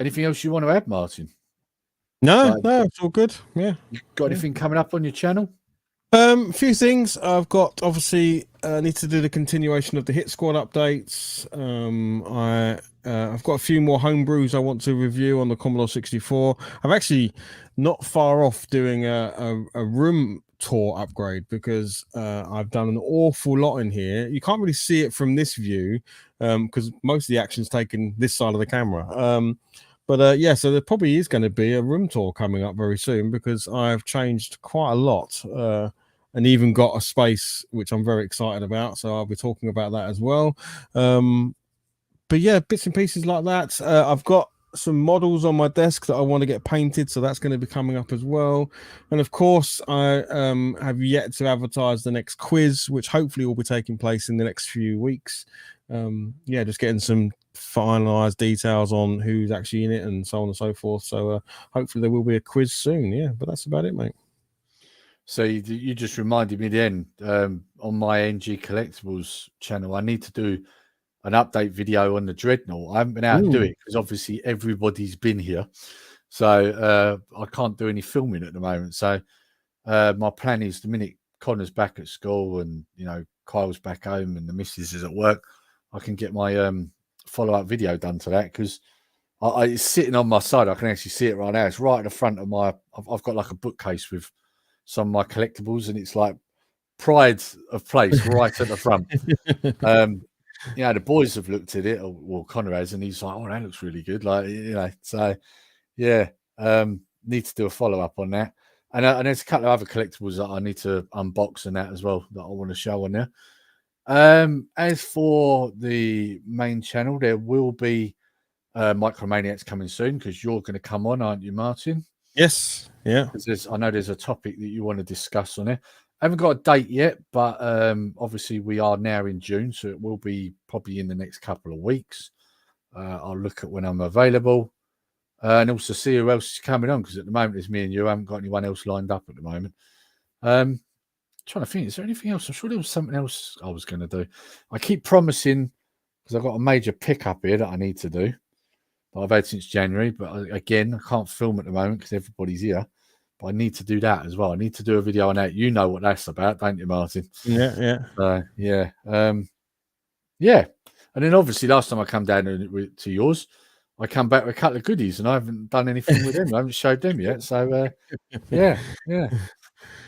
Anything else you want to add, Martin?
No, it's all good. Yeah.
You got anything coming up on your channel?
A few things. I've got obviously need to do the continuation of the Hit Squad updates. I've got a few more homebrews I want to review on the Commodore 64. I'm actually not far off doing a room tour upgrade because I've done an awful lot in here. You can't really see it from this view because most of the action's taken this side of the camera. But yeah, so there probably is going to be a room tour coming up very soon because I've changed quite a lot and even got a space which I'm very excited about. So I'll be talking about that as well. But yeah, bits and pieces like that. I've got some models on my desk that I want to get painted, so that's going to be coming up as well. And of course, I have yet to advertise the next quiz, which hopefully will be taking place in the next few weeks. Yeah, just getting some finalized details on who's actually in it and so on and so forth. So hopefully there will be a quiz soon. Yeah, but that's about it, mate.
So you just reminded me then on my NG Collectibles channel, I need to do an update video on the Dreadnought. I haven't been able to do it because obviously everybody's been here. So I can't do any filming at the moment. So my plan is the minute Connor's back at school and, you know, Kyle's back home and the missus is at work, I can get my follow-up video done to that because it's sitting on my side. I can actually see it right now. It's right at the front of my, I've got like a bookcase with some of my collectibles and it's like pride of place right at the front. Yeah, the boys have looked at it, or well, Connor has, and he's like, "Oh, that looks really good." Like, you know, so yeah, need to do a follow up on that. And there's a couple of other collectibles that I need to unbox and that as well that I want to show on there. As for the main channel, there will be Micromaniacs coming soon because you're going to come on, aren't you, Martin?
Yes, yeah.
Because I know there's a topic that you want to discuss on it. I haven't got a date yet, but obviously we are now in June, so it will be probably in the next couple of weeks. I'll look at when I'm available and also see who else is coming on because at the moment it's me and you. I haven't got anyone else lined up at the moment. Trying to think, is there anything else? I'm sure there was something else I was going to do. I keep promising because I've got a major pickup here that I need to do that I've had since January, but again, I can't film at the moment because everybody's here. I need to do that as well. I need to do a video on that. You know what that's about, don't you, Martin?
Yeah.
Yeah. Yeah. And then obviously last time I come down to yours, I come back with a couple of goodies and I haven't done anything with them. I haven't showed them yet. So yeah.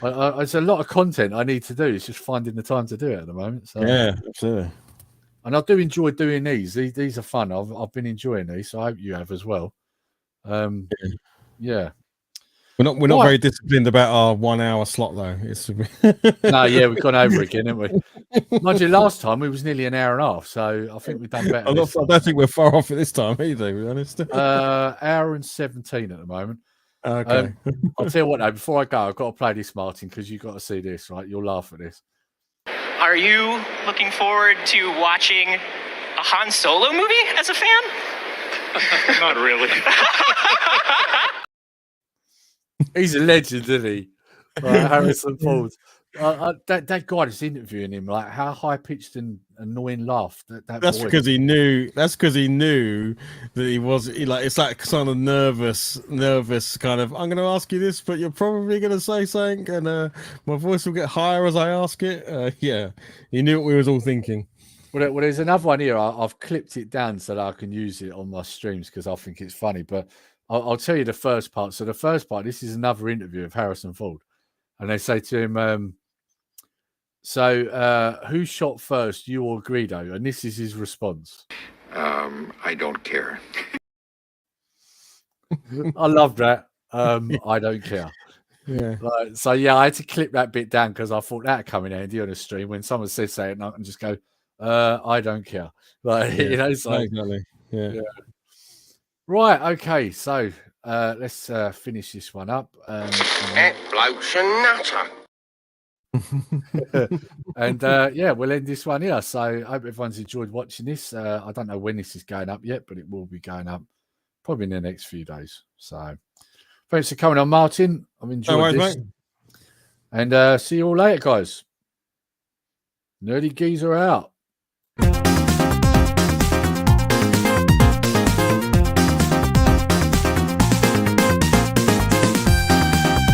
It's a lot of content I need to do. It's just finding the time to do it at the moment. So
yeah, absolutely.
And I do enjoy doing these. These are fun. I've been enjoying these, so I hope you have as well. Yeah.
We're not very disciplined about our 1 hour slot though. It's
no, yeah, we've gone over again, haven't we? Mind you, last time we was nearly an hour and a half, so I think we've done better.
I don't think we're far off at this time either, to be honest.
Hour and 17 at the moment.
Okay.
I'll tell you what though, before I go, I've got to play this, Martin, because you've got to see this, right? You'll laugh at this.
Are you looking forward to watching a Han Solo movie as a fan?
Not really.
He's a legend, isn't he? Harrison Ford. That guy that's interviewing him, like how high pitched and annoying laugh.
That's because he knew. That's because he knew that he was like. It's like kind of nervous kind of. I'm going to ask you this, but you're probably going to say something, and my voice will get higher as I ask it. Yeah, he knew what we was all thinking.
Well, there's another one here. I've clipped it down so that I can use it on my streams because I think it's funny. But I'll tell you the first part. So the first part, this is another interview of Harrison Ford. And they say to him, who shot first, you or Greedo? And this is his response.
I don't care.
I love that. I don't care.
Yeah.
So, yeah, I had to clip that bit down because I thought that coming handy on a stream when someone says something, I can just go, I don't care. Like, you know, so,
exactly. Yeah.
Right. Okay. So let's finish this one up.
That bloke's a nutter.
And yeah, we'll end this one here. So I hope everyone's enjoyed watching this. I don't know when this is going up yet, but it will be going up probably in the next few days. So thanks for coming on, Martin. I've enjoyed this.
Mate.
And see you all later, guys. Nerdy Geezer out.